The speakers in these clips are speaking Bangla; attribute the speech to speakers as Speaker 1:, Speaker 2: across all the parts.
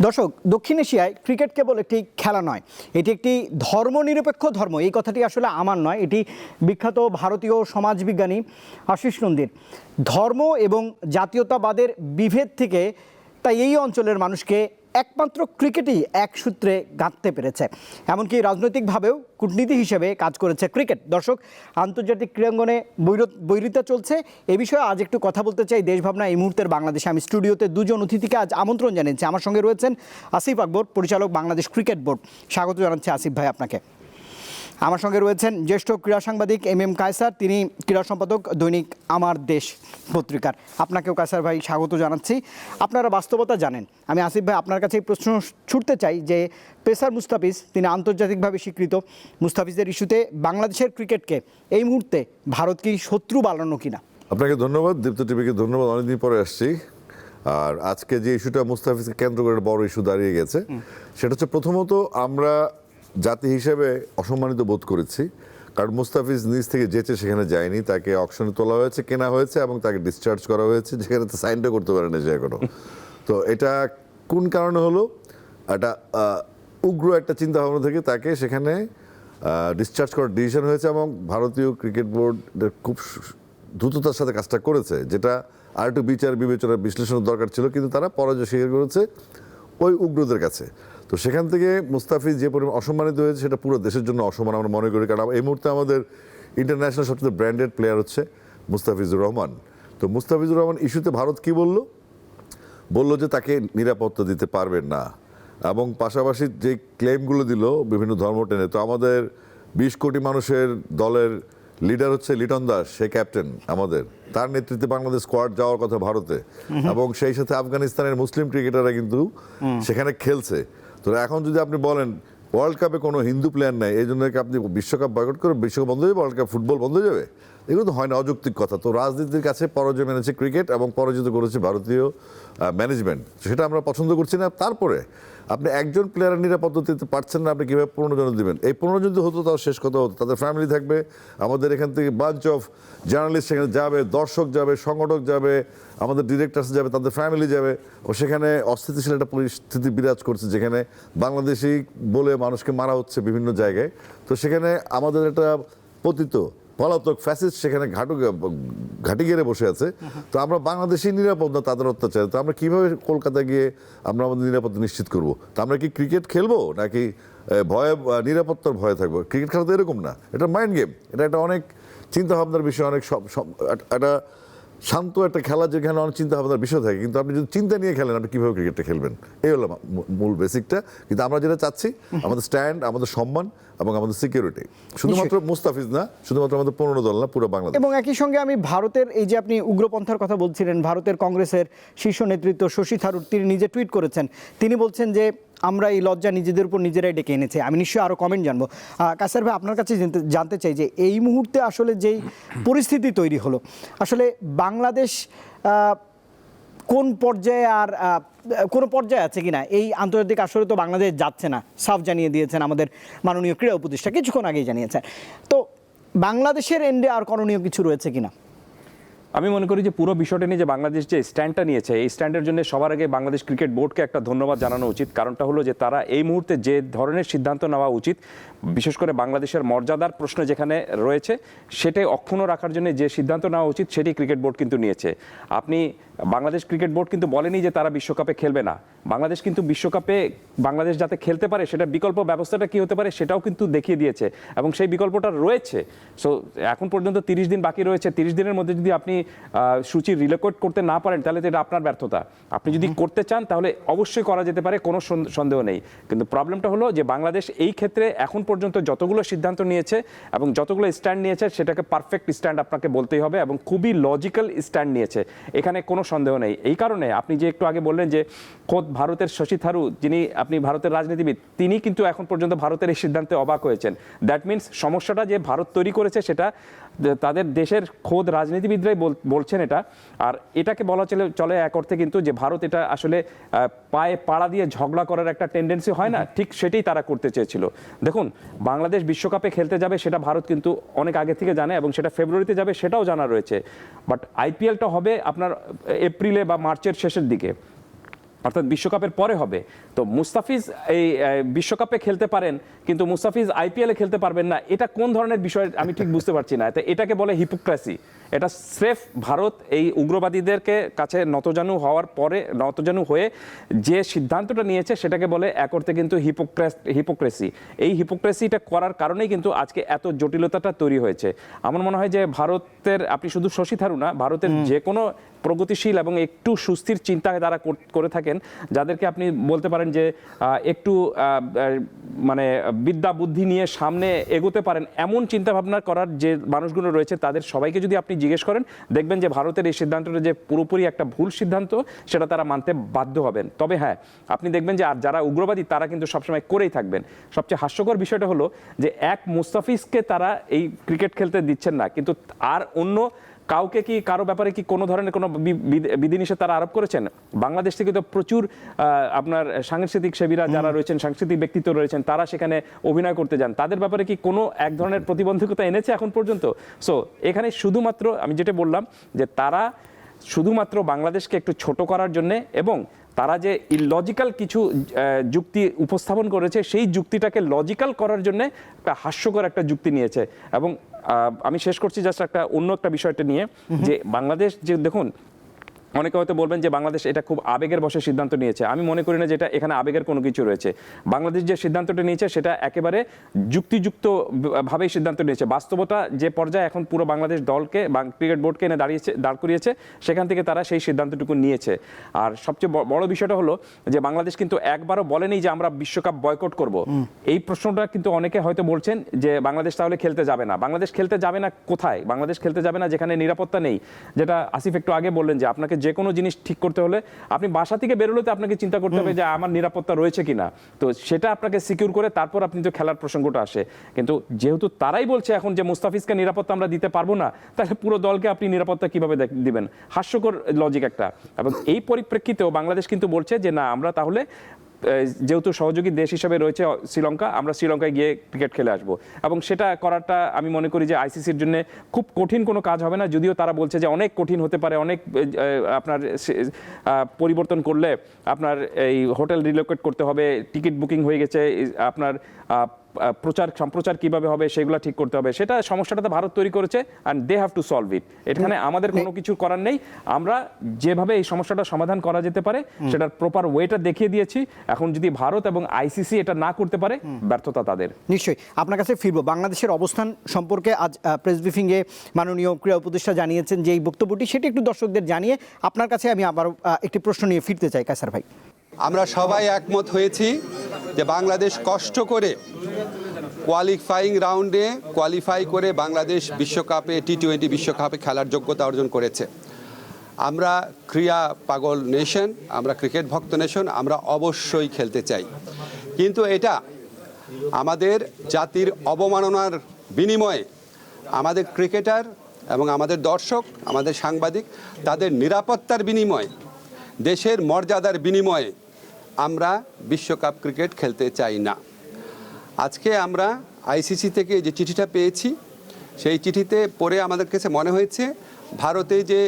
Speaker 1: দর্শক, দক্ষিণ এশিয়ায় ক্রিকেট কেবল একটি খেলা নয়, এটি একটি ধর্মনিরপেক্ষ ধর্ম। এই কথাটি আসলে আমার নয়, এটি বিখ্যাত ভারতীয় সমাজবিজ্ঞানী আশিস নন্দীর। ধর্ম এবং জাতীয়তাবাদের বিভেদ থেকে তাই এই অঞ্চলের মানুষকে একমাত্র ক্রিকেটই এক সূত্রে গাঁথতে পেরেছে। এমনকি রাজনৈতিকভাবেও কূটনীতি হিসেবে কাজ করেছে ক্রিকেট। দর্শক, আন্তর্জাতিক ক্রীড়াঙ্গনে বৈরিতা চলছে। এ বিষয়ে আজ একটু কথা বলতে চাই দেশভাবনা এই মুহূর্তের বাংলাদেশে। আমি স্টুডিওতে দুজন অতিথিকে আজ আমন্ত্রণ জানিয়েছি। আমার সঙ্গে রয়েছেন আসিফ আকবর, পরিচালক, বাংলাদেশ ক্রিকেট বোর্ড। স্বাগত জানাচ্ছি আসিফ ভাই আপনাকে। আমার সঙ্গে রয়েছেন জ্যেষ্ঠ ক্রীড়া সাংবাদিক এম কায়সার, তিনি ক্রীড়া সম্পাদক দৈনিক আমার দেশ পত্রিকার। আপনাকেও কায়সার ভাই স্বাগত জানাচ্ছি। আপনারা বাস্তবতা জানেন। আমি আসিফ ভাই আপনার কাছে এই প্রশ্ন ছুটতে চাই যে পেসার মুস্তাফিজ, তিনি আন্তর্জাতিকভাবে স্বীকৃত। মুস্তাফিজের ইস্যুতে বাংলাদেশের ক্রিকেটকে এই মুহূর্তে ভারত কি শত্রু বানানো কিনা?
Speaker 2: আপনাকে ধন্যবাদ, দীপ্ত টিভিকে ধন্যবাদ। অনেকদিন পরে আসছি। আর আজকে যে ইস্যুটা মুস্তাফিজকে কেন্দ্র করে বড় ইস্যু দাঁড়িয়ে গেছে, সেটা হচ্ছে প্রথমত আমরা জাতি হিসেবে অসম্মানিত বোধ করেছি, কারণ মুস্তাফিজ নিজ থেকে যেচে সেখানে যায়নি। তাকে অকশনে তোলা হয়েছে, কেনা হয়েছে এবং তাকে ডিসচার্জ করা হয়েছে, যেখানে তো সাইনটা করতে পারে না সে এখনো। তো এটা কোন কারণে হলো? একটা উগ্র একটা চিন্তা ভাবনা থেকে তাকে সেখানে ডিসচার্জ করার ডিসিশন হয়েছে এবং ভারতীয় ক্রিকেট বোর্ড খুব দ্রুততার সাথে কাজটা করেছে, যেটা আর একটু বিচার বিবেচনা বিশ্লেষণের দরকার ছিল, কিন্তু তারা পরাজয় স্বীকার করেছে ওই উগ্রদের কাছে। তো সেখান থেকে মুস্তাফিজ যে পরিমাণ অসম্মানিত হয়েছে, সেটা পুরো দেশের জন্য অসম্মান আমরা মনে করি। কারণ এই মুহূর্তে আমাদের ইন্টারন্যাশনাল সবচেয়ে ব্র্যান্ডেড প্লেয়ার হচ্ছে মুস্তাফিজুর রহমান। তো মুস্তাফিজুর রহমান ইস্যুতে ভারত কি বলল যে তাকে নিরাপত্তা দিতে পারবেন না, এবং পাশাপাশি যে ক্লেমগুলো দিল বিভিন্ন ধর্ম টেনে। তো আমাদের 20 কোটি মানুষের দলের লিডার হচ্ছে লিটন দাস, সে ক্যাপ্টেন আমাদের, তার নেতৃত্বে বাংলাদেশ স্কোয়াড যাওয়ার কথা ভারতে, এবং সেই সাথে আফগানিস্তানের মুসলিম ক্রিকেটাররা কিন্তু সেখানে খেলছে। তো এখন যদি আপনি বলেন ওয়ার্ল্ড কাপে কোনো হিন্দু প্লেয়ার নেই, এই জন্য আপনি বিশ্বকাপ বয়কট করে বিশ্বকাপ বন্ধ হয়ে যাবে, ওয়ার্ল্ড কাপ ফুটবল বন্ধ হয়ে যাবে, এগুলো তো হয় না, অযৌক্তিক কথা। তো রাজনীতির কাছে পরাজয় মেনেছে ক্রিকেট এবং পরাজিত করেছে ভারতীয় ম্যানেজমেন্ট, সেটা আমরা পছন্দ করছি না। তারপরে আপনি একজন প্লেয়ারের নিরাপত্তা দিতে পারছেন না, আপনি কীভাবে 15 জন দিবেন? এই 15 জন যদি হতো তাও শেষ কথা হতো, তাদের ফ্যামিলি থাকবে, আমাদের এখান থেকে বাঞ্চ অফ জার্নালিস্ট সেখানে যাবে, দর্শক যাবে, সংগঠক যাবে, আমাদের ডিরেক্টরস যাবে, তাদের ফ্যামিলি যাবে। ও সেখানে অস্থিতিশীল একটা পরিস্থিতি বিরাজ করছে, যেখানে বাংলাদেশি বলে মানুষকে মারা হচ্ছে বিভিন্ন জায়গায়। তো সেখানে আমাদের একটা পতিত পলাতক ফ্যাসিস্ট সেখানে ঘাটি গেড়ে বসে আছে। তো আমরা বাংলাদেশি নিরাপদ না, তাদের অত্যাচার। তো আমরা কিভাবে কলকাতা গিয়ে আমরা আমাদের নিরাপত্তা নিশ্চিত করব? তো আমরা কি ক্রিকেট খেলবো নাকি নিরাপত্তার ভয়ে থাকবো? ক্রিকেট খেলা তো এরকম না, এটা মাইন্ড গেম, এটা একটা অনেক চিন্তা ভাবনার বিষয়, অনেক একটা শান্ত একটা খেলা যেখানে অনেক চিন্তা ভাবনার বিষয় থাকে। কিন্তু আপনি যদি চিন্তা নিয়ে খেলেন, আপনি কীভাবে ক্রিকেটটা খেলবেন? এই হলো মূল বেসিকটা। কিন্তু আমরা যেটা চাচ্ছি, আমাদের স্ট্যান্ড, আমাদের সম্মান এবং আমাদের সিকিউরিটি, শুধুমাত্র মুস্তাফিজ না, শুধুমাত্র আমাদের 15 দল না, পুরো বাংলাদেশ।
Speaker 1: এবং একই সঙ্গে আমি ভারতের, এই যে আপনি উগ্রপন্থার কথা বলছিলেন, ভারতের কংগ্রেসের শীর্ষ নেতৃত্ব শশী থারুর, তিনি নিজে টুইট করেছেন। তিনি বলছেন যে আমরা এই লজ্জা নিজেদের উপর নিজেরাই ডেকে এনেছি। আমি নিশ্চয়ই আরও কমেন্ট জানবো। কাসার ভাই, আপনার কাছে জানতে চাই যে এই মুহূর্তে আসলে যেই পরিস্থিতি তৈরি হলো, আসলে বাংলাদেশ কোন পর্যায়ে, আর কোনো পর্যায়ে আছে কিনা? এই আন্তর্জাতিক আসরে তো বাংলাদেশ যাচ্ছে না, সাফ জানিয়ে দিয়েছেন আমাদের মাননীয় ক্রীড়া উপদেষ্টা, কিছুক্ষণ আগেই জানিয়েছেন। তো বাংলাদেশের এন্ডে আর করণীয় কিছু রয়েছে কিনা?
Speaker 3: আমি মনে করি যে পুরো বিষয়টা নিয়ে যে বাংলাদেশ যে স্ট্যান্ডটা নিয়েছে, এই স্ট্যান্ডের জন্য সবার আগে বাংলাদেশ ক্রিকেট বোর্ডকে একটা ধন্যবাদ জানানো উচিত। কারণটা হলো যে তারা এই মুহূর্তে যে ধরনের সিদ্ধান্ত নেওয়া উচিত, বিশেষ করে বাংলাদেশের মর্যাদার প্রশ্ন যেখানে রয়েছে, সেটাই অক্ষুণ্ণ রাখার জন্য যে সিদ্ধান্ত নেওয়া উচিত, সেটি ক্রিকেট বোর্ড কিন্তু নিয়েছে। আপনি বাংলাদেশ ক্রিকেট বোর্ড কিন্তু বলেনি যে তারা বিশ্বকাপে খেলবে না। বাংলাদেশ কিন্তু বিশ্বকাপে বাংলাদেশ যাতে খেলতে পারে, সেটা বিকল্প ব্যবস্থাটা কী হতে পারে সেটাও কিন্তু দেখিয়ে দিয়েছে, এবং সেই বিকল্পটা রয়েছে। সো এখন পর্যন্ত 30 দিন বাকি রয়েছে। 30 দিনের মধ্যে যদি আপনি সূচি রিলোকেট করতে না পারেন, তাহলে তো এটা আপনার ব্যর্থতা। আপনি যদি করতে চান তাহলে অবশ্যই করা যেতে পারে, কোনো সন্দেহ নেই। কিন্তু প্রবলেমটা হলো যে বাংলাদেশ এই ক্ষেত্রে এখন পর্যন্ত যতগুলো সিদ্ধান্ত নিয়েছে এবং যতগুলো স্ট্যান্ড নিয়েছে, সেটাকে পারফেক্ট স্ট্যান্ড আপনাকে বলতেই হবে, এবং খুবই লজিক্যাল স্ট্যান্ড নিয়েছে, এখানে কোনো সন্দেহ নেই। এই কারণে আপনি যে একটু আগে বললেন যে খোদ ভারতের শশী থারু, যিনি আপনি ভারতের রাজনীতিবিদ, তিনি কিন্তু এখন পর্যন্ত ভারতের এই সিদ্ধান্তে অবাক হয়েছেন। দ্যাট মিনস সমস্যাটা যে ভারত তৈরি করেছে, সেটা তাদের দেশের খোদ রাজনীতিবিদরাই বলছেন এটা। আর এটাকে বলা চলে এক অর্থে কিন্তু যে ভারত এটা আসলে পায়ে পাড়া দিয়ে ঝগড়া করার একটা টেন্ডেন্সি হয় না, ঠিক সেটাই তারা করতে চেয়েছিল। দেখুন, বাংলাদেশ বিশ্বকাপে খেলতে যাবে সেটা ভারত কিন্তু অনেক আগে থেকে জানে, এবং সেটা ফেব্রুয়ারিতে যাবে সেটাও জানা রয়েছে। বাট আইপিএলটা হবে আপনার এপ্রিলে বা মার্চের শেষের দিকে। অর্থাৎ বিশ্বকাপের পরে হবে। তো মুস্তাফিজ এই বিশ্বকাপে খেলতে পারেন, কিন্তু মুস্তাফিজ আইপিএলে খেলতে পারবেন না, এটা কোন ধরনের বিষয় আমি ঠিক বুঝতে পারছি না। তো এটাকে বলে হিপোক্রেসি। এটা স্রেফ ভারত এই উগ্রবাদীদেরকে কাছে নতজানু হয়ে যে সিদ্ধান্তটা নিয়েছে সেটাকে বলে এক অর্থে কিন্তু হিপোক্রেসি। এই হিপোক্রেসিটা করার কারণেই কিন্তু আজকে এত জটিলতাটা তৈরি হয়েছে। আমার মনে হয় যে ভারতের, আপনি শুধু শশী থারুর না, ভারতের যে কোনো প্রগতিশীল এবং একটু সুস্থির চিন্তা তারা করে থাকেন, যাদেরকে আপনি বলতে পারেন যে একটু মানে বিদ্যা বুদ্ধি নিয়ে সামনে এগোতে পারেন, এমন চিন্তা ভাবনা করার যে মানুষগুলো রয়েছে, তাদের সবাইকে যদি আপনি জিজ্ঞেস করেন, দেখবেন যে ভারতের এই সিদ্ধান্তটা যে পুরোপুরি একটা ভুল সিদ্ধান্ত, সেটা তারা মানতে বাধ্য হবেন। তবে হ্যাঁ, আপনি দেখবেন যে আর যারা উগ্রবাদী তারা কিন্তু সবসময় করেই থাকবেন। সবচেয়ে হাস্যকর বিষয়টা হলো যে এক মুস্তাফিজকে তারা এই ক্রিকেট খেলতে দিচ্ছেন না, কিন্তু আর অন্য কাউকে কি, কারো ব্যাপারে কি কোনো ধরনের কোনো বিধিনিষেধ তারা আরোপ করেছেন? বাংলাদেশ থেকে তো প্রচুর আপনার সাংস্কৃতিক সেবীরা যারা রয়েছেন, সাংস্কৃতিক ব্যক্তিত্ব রয়েছেন, তারা সেখানে অভিনয় করতে যান, তাদের ব্যাপারে কি কোনো এক ধরনের প্রতিবন্ধকতা এনেছে এখন পর্যন্ত? সো এখানে শুধুমাত্র আমি যেটা বললাম যে তারা শুধুমাত্র বাংলাদেশকে একটু ছোট করার জন্যে, এবং তারা যে ইলজিক্যাল কিছু যুক্তি উপস্থাপন করেছে, সেই যুক্তিটাকে লজিক্যাল করার জন্য একটা হাস্যকর একটা যুক্তি নিয়েছে। এবং আমি শেষ করছি জাস্ট অন্য একটা বিষয়টা নিয়ে, যে বাংলাদেশ যে দেখুন, অনেকে হয়তো বলবেন যে বাংলাদেশ এটা খুব আবেগের বশে সিদ্ধান্ত নিয়েছে। আমি মনে করি না যে এটা এখানে আবেগের কোনো কিছু রয়েছে। বাংলাদেশ যে সিদ্ধান্তটা নিয়েছে সেটা একেবারে যুক্তিযুক্ত ভাবেই সিদ্ধান্ত নিয়েছে। বাস্তবতা যে পর্যায়ে এখন পুরো বাংলাদেশ দলকে বা ক্রিকেট বোর্ডকে এনে দাঁড় করিয়েছে, সেখান থেকে তারা সেই সিদ্ধান্তটুকু নিয়েছে। আর সবচেয়ে বড় বিষয়টা হলো যে বাংলাদেশ কিন্তু একবারও বলেনি যে আমরা বিশ্বকাপ বয়কট করব। এই প্রশ্নটা কিন্তু অনেকে হয়তো বলছেন যে বাংলাদেশ তাহলে খেলতে যাবে না। বাংলাদেশ খেলতে যাবে না কোথায়? বাংলাদেশ খেলতে যাবে না যেখানে নিরাপত্তা নেই। যেটা আসিফ একটু আগে বললেন যে আপনাকে যে কোনো জিনিস ঠিক করতে হলে আপনি বাসা থেকে বেরোলে তো আপনাকে চিন্তা করতে হবে যে আমার নিরাপত্তা রয়েছে কিনা, তো সেটা আপনাকে সিকিউর করে তারপর আপনি তো খেলার প্রসঙ্গটা আসে। কিন্তু যেহেতু তারাই বলছে এখন যে মুস্তাফিজকে নিরাপত্তা আমরা দিতে পারবো না, তাহলে পুরো দলকে আপনি নিরাপত্তা কিভাবে দিবেন? হাস্যকর লজিক একটা। এবং এই পরিপ্রেক্ষিতেও বাংলাদেশ কিন্তু বলছে যে না, আমরা তাহলে যেহেতু সহযোগী দেশ হিসেবে রয়েছে শ্রীলঙ্কা, আমরা শ্রীলঙ্কায় গিয়ে ক্রিকেট খেলে আসবো। এবং সেটা করাটা আমি মনে করি যে আইসিসির জন্য খুব কঠিন কোনো কাজ হবে না, যদিও তারা বলছে যে অনেক কঠিন হতে পারে, অনেক আপনার পরিবর্তন করলে আপনার এই হোটেল রিলোকেট করতে হবে, টিকিট বুকিং হয়ে গেছে, আপনার সম্প্রচার কিভাবে হবে সেগুলো ঠিক করতে হবে। সেটা সমস্যাটা তো ভারত তৈরি করেছে, and they have to solve it. এখানে আমাদের কোনো কিছু করার নেই। আমরা যেভাবে এই সমস্যাটা সমাধান করা যেতে পারে সেটার প্রপার ওয়েটা দেখিয়ে দিয়েছি। এখন যদি ভারত এবং আইসিসি এটা না করতে পারে, ব্যর্থতা তাদের।
Speaker 1: নিশ্চয়ই আপনার কাছে ফিরবো। বাংলাদেশের অবস্থান সম্পর্কে আজ প্রেস ব্রিফিংয়ে মাননীয় ক্রীড়া উপদেষ্টা জানিয়েছেন যে এই বক্তব্যটি, সেটি একটু দর্শকদের জানিয়ে আপনার কাছে আমি আবার একটি প্রশ্ন নিয়ে ফিরতে চাই। কায়সার ভাই,
Speaker 4: আমরা সবাই একমত হয়েছি যে বাংলাদেশ কষ্ট করে কোয়ালিফাইং রাউন্ডে কোয়ালিফাই করে বাংলাদেশ বিশ্বকাপে টি-20 বিশ্বকাপে খেলার যোগ্যতা অর্জন করেছে। আমরা ক্রীড়া পাগল নেশন, আমরা ক্রিকেট ভক্ত নেশন, আমরা অবশ্যই খেলতে চাই। কিন্তু এটা আমাদের জাতির অবমাননার বিনিময়ে আমাদের ক্রিকেটার এবং আমাদের দর্শক, আমাদের সাংবাদিক, তাদের নিরাপত্তার বিনিময়ে, দেশের মর্যাদার বিনিময়ে আমরা বিশ্বকাপ ক্রিকেট খেলতে চাই না। আজকে আমরা আইসিসি থেকে যে চিঠিটা পেয়েছি, সেই চিঠিতে পড়ে আমাদের কাছে মনে হয়েছে ভারতে যে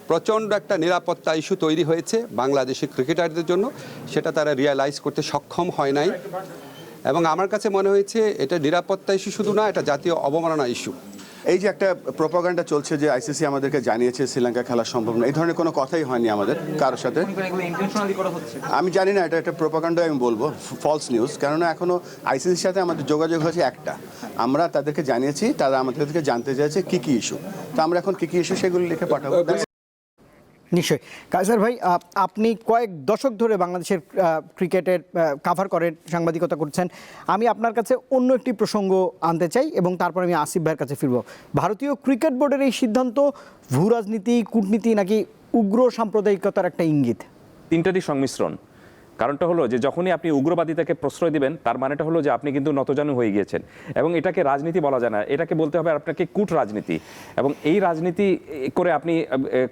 Speaker 4: প্রচণ্ড একটা নিরাপত্তা ইস্যু তৈরি হয়েছে বাংলাদেশি ক্রিকেটারদের জন্য, সেটা তারা রিয়ালাইজ করতে সক্ষম হয় নাই। এবং আমার কাছে মনে হয়েছে এটা নিরাপত্তা ইস্যু শুধু না, এটা জাতীয় অবমাননা ইস্যু।
Speaker 5: এই যে একটা প্রোপাগান্ডা চলছে যে আইসিসি আমাদেরকে জানিয়েছে শ্রীলঙ্কা খেলা সম্ভব না, এই ধরনের কোনো কথাই হয়নি আমাদের কারোর সাথে। আমি জানি না, এটা একটা প্রোপাগান্ডা আমি বলবো, ফলস নিউজ। কেননা এখনো আইসিসির সাথে আমাদের যোগাযোগ হয়েছে একটা, আমরা তাদেরকে জানিয়েছি, তারা আমাদের থেকে জানতে চাইছে কী কী ইস্যু, তো আমরা এখন কী কী ইস্যু সেগুলো লিখে পাঠাবো।
Speaker 1: নিশ্চয়ই। কায়সার ভাই, আপনি কয়েক দশক ধরে বাংলাদেশের ক্রিকেটের কাভার করেন, সাংবাদিকতা করছেন। আমি আপনার কাছে অন্য একটি প্রসঙ্গ আনতে চাই এবং তারপর আমি আসিফ ভাইয়ের কাছে ফিরব। ভারতীয় ক্রিকেট বোর্ডের এই সিদ্ধান্ত ভূ রাজনীতি, কূটনীতি নাকি উগ্র সাম্প্রদায়িকতার একটা ইঙ্গিত?
Speaker 3: তিনটারই সংমিশ্রণ। কারণটা হলো যে যখনই আপনি উগ্রবাদিতাকে প্রশ্রয় দিবেন তার মানেটা হলো যে আপনি কিন্তু নতজানু হয়ে গিয়েছেন, এবং এটাকে রাজনীতি বলা যায় না, এটাকে বলতে হবে আপনাকে কূট রাজনীতি। এবং এই রাজনীতি করে আপনি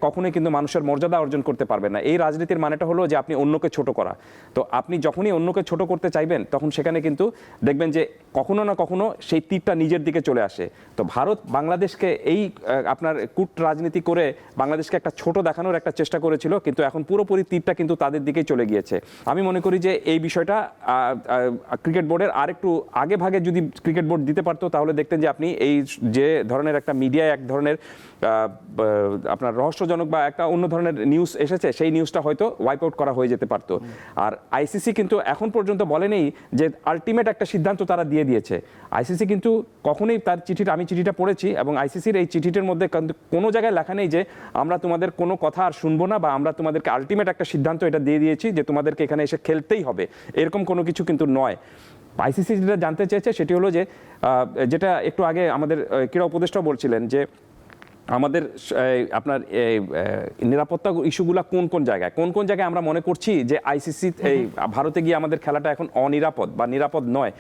Speaker 3: কখনোই কিন্তু মানুষের মর্যাদা অর্জন করতে পারবেন না। এই রাজনীতির মানেটা হলো যে আপনি অন্যকে ছোট করা। তো আপনি যখনই অন্যকে ছোট করতে চাইবেন তখন সেখানে কিন্তু দেখবেন যে কখনো না কখনো সেই তীরটা নিজের দিকে চলে আসে। তো ভারত বাংলাদেশকে এই আপনার কূট রাজনীতি করে বাংলাদেশকে একটা ছোট দেখানোর একটা চেষ্টা করেছিল, কিন্তু এখন পুরোপুরি তীরটা কিন্তু তাদের দিকেই চলে গিয়েছে। আমি মনে করি যে এই বিষয়টা ক্রিকেট বোর্ডের আরেকটু আগে ভাগে যদি ক্রিকেট বোর্ড দিতে পারতো তাহলে দেখতেন যে আপনি এই যে ধরনের একটা মিডিয়ায় এক ধরনের আপনার রহস্যজনক বা একটা অন্য ধরনের নিউজ এসেছে, সেই নিউজটা হয়তো ওয়াইপ আউট করা হয়ে যেতে পারতো। আর আইসিসি কিন্তু এখন পর্যন্ত বলেনি যে আলটিমেট একটা সিদ্ধান্ত তারা দিয়ে দিয়েছে। আইসিসি কিন্তু কখনোই তার চিঠিটা, আমি চিঠিটা পড়েছি এবং আইসিসির এই চিঠিটার মধ্যে কোনো জায়গায় লেখা নেই যে আমরা তোমাদের কোনো কথা আর শুনবো না বা আমরা তোমাদেরকে আলটিমেট একটা সিদ্ধান্ত এটা দিয়ে দিয়েছি যে তোমাদেরকে এখানে এসে খেলতেই হবে, এরকম কোনো কিছু কিন্তু নয়। আইসিসি যেটা জানতে চেয়েছে সেটি হলো যে যেটা একটু আগে আমাদের ক্রীড়া উপদেষ্টাও বলছিলেন যে আমাদের আপনার নিরাপত্তা ইস্যুগুলো কোন কোন জায়গায় আমরা মনে করছি যে আইসিসি এই ভারতে গিয়ে আমাদের খেলাটা এখন অনিরাপদ বা নিরাপদ নয়,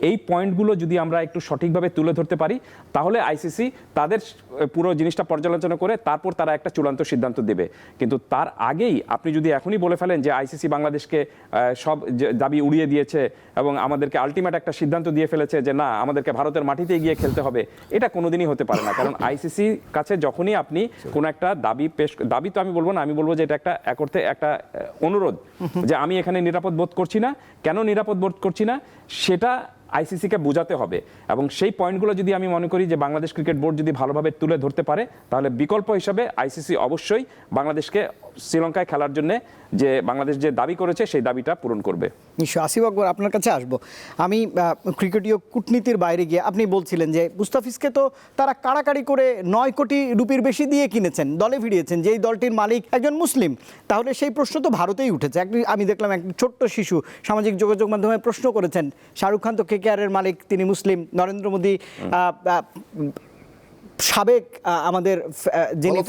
Speaker 3: এই পয়েন্টগুলো যদি আমরা একটু সঠিকভাবে তুলে ধরতে পারি তাহলে আইসিসি তাদের পুরো জিনিসটা পর্যালোচনা করে তারপর তারা একটা চূড়ান্ত সিদ্ধান্ত দেবে। কিন্তু তার আগেই আপনি যদি এখনই বলে ফেলেন যে আইসিসি বাংলাদেশকে সব দাবি উড়িয়ে দিয়েছে এবং আমাদেরকে আলটিমেট একটা সিদ্ধান্ত দিয়ে ফেলেছে যে না আমাদেরকে ভারতের মাটিতে গিয়ে খেলতে হবে, এটা কোনোদিনই হতে পারে না। কারণ আইসিসি কাছে যখনই আপনি কোনো একটা দাবি তো আমি বলবো না, আমি বলবো যে এটা একটা এক অর্থে একটা অনুরোধ যে আমি এখানে নিরাপদ বোধ করছি না, কেন নিরাপদ বোধ করছি না সেটা আইসিসিকে বোঝাতে হবে। এবং সেই পয়েন্টগুলো যদি আমি মনে করি যে বাংলাদেশ ক্রিকেট বোর্ড যদি ভালোভাবে তুলে ধরতে পারে তাহলে বিকল্প হিসাবে আইসিসি অবশ্যই বাংলাদেশকে শ্রীলঙ্কায় খেলার জন্য যে বাংলাদেশ যে দাবি করেছে সেই দাবিটা পূরণ করবে।
Speaker 1: নিশ্চয়। আসিফ আকবর, আপনার কাছে আসবো। আমি ক্রিকেটীয় কূটনীতির বাইরে গিয়ে আপনি বলছিলেন যে মুস্তাফিজকে তো তারা কাড়াকাড়ি করে 9 কোটি রুপির বেশি দিয়ে কিনেছেন, দলে ভিড়িয়েছেন, যেই দলটির মালিক একজন মুসলিম। তাহলে সেই প্রশ্ন তো ভারতেই উঠেছে। আমি দেখলাম এক ছোট্ট শিশু সামাজিক যোগাযোগ মাধ্যমে প্রশ্ন করেছেন, শাহরুখ খান তো কেকেআরের মালিক, তিনি মুসলিম, নরেন্দ্র মোদী সাবেক আমাদের যিনি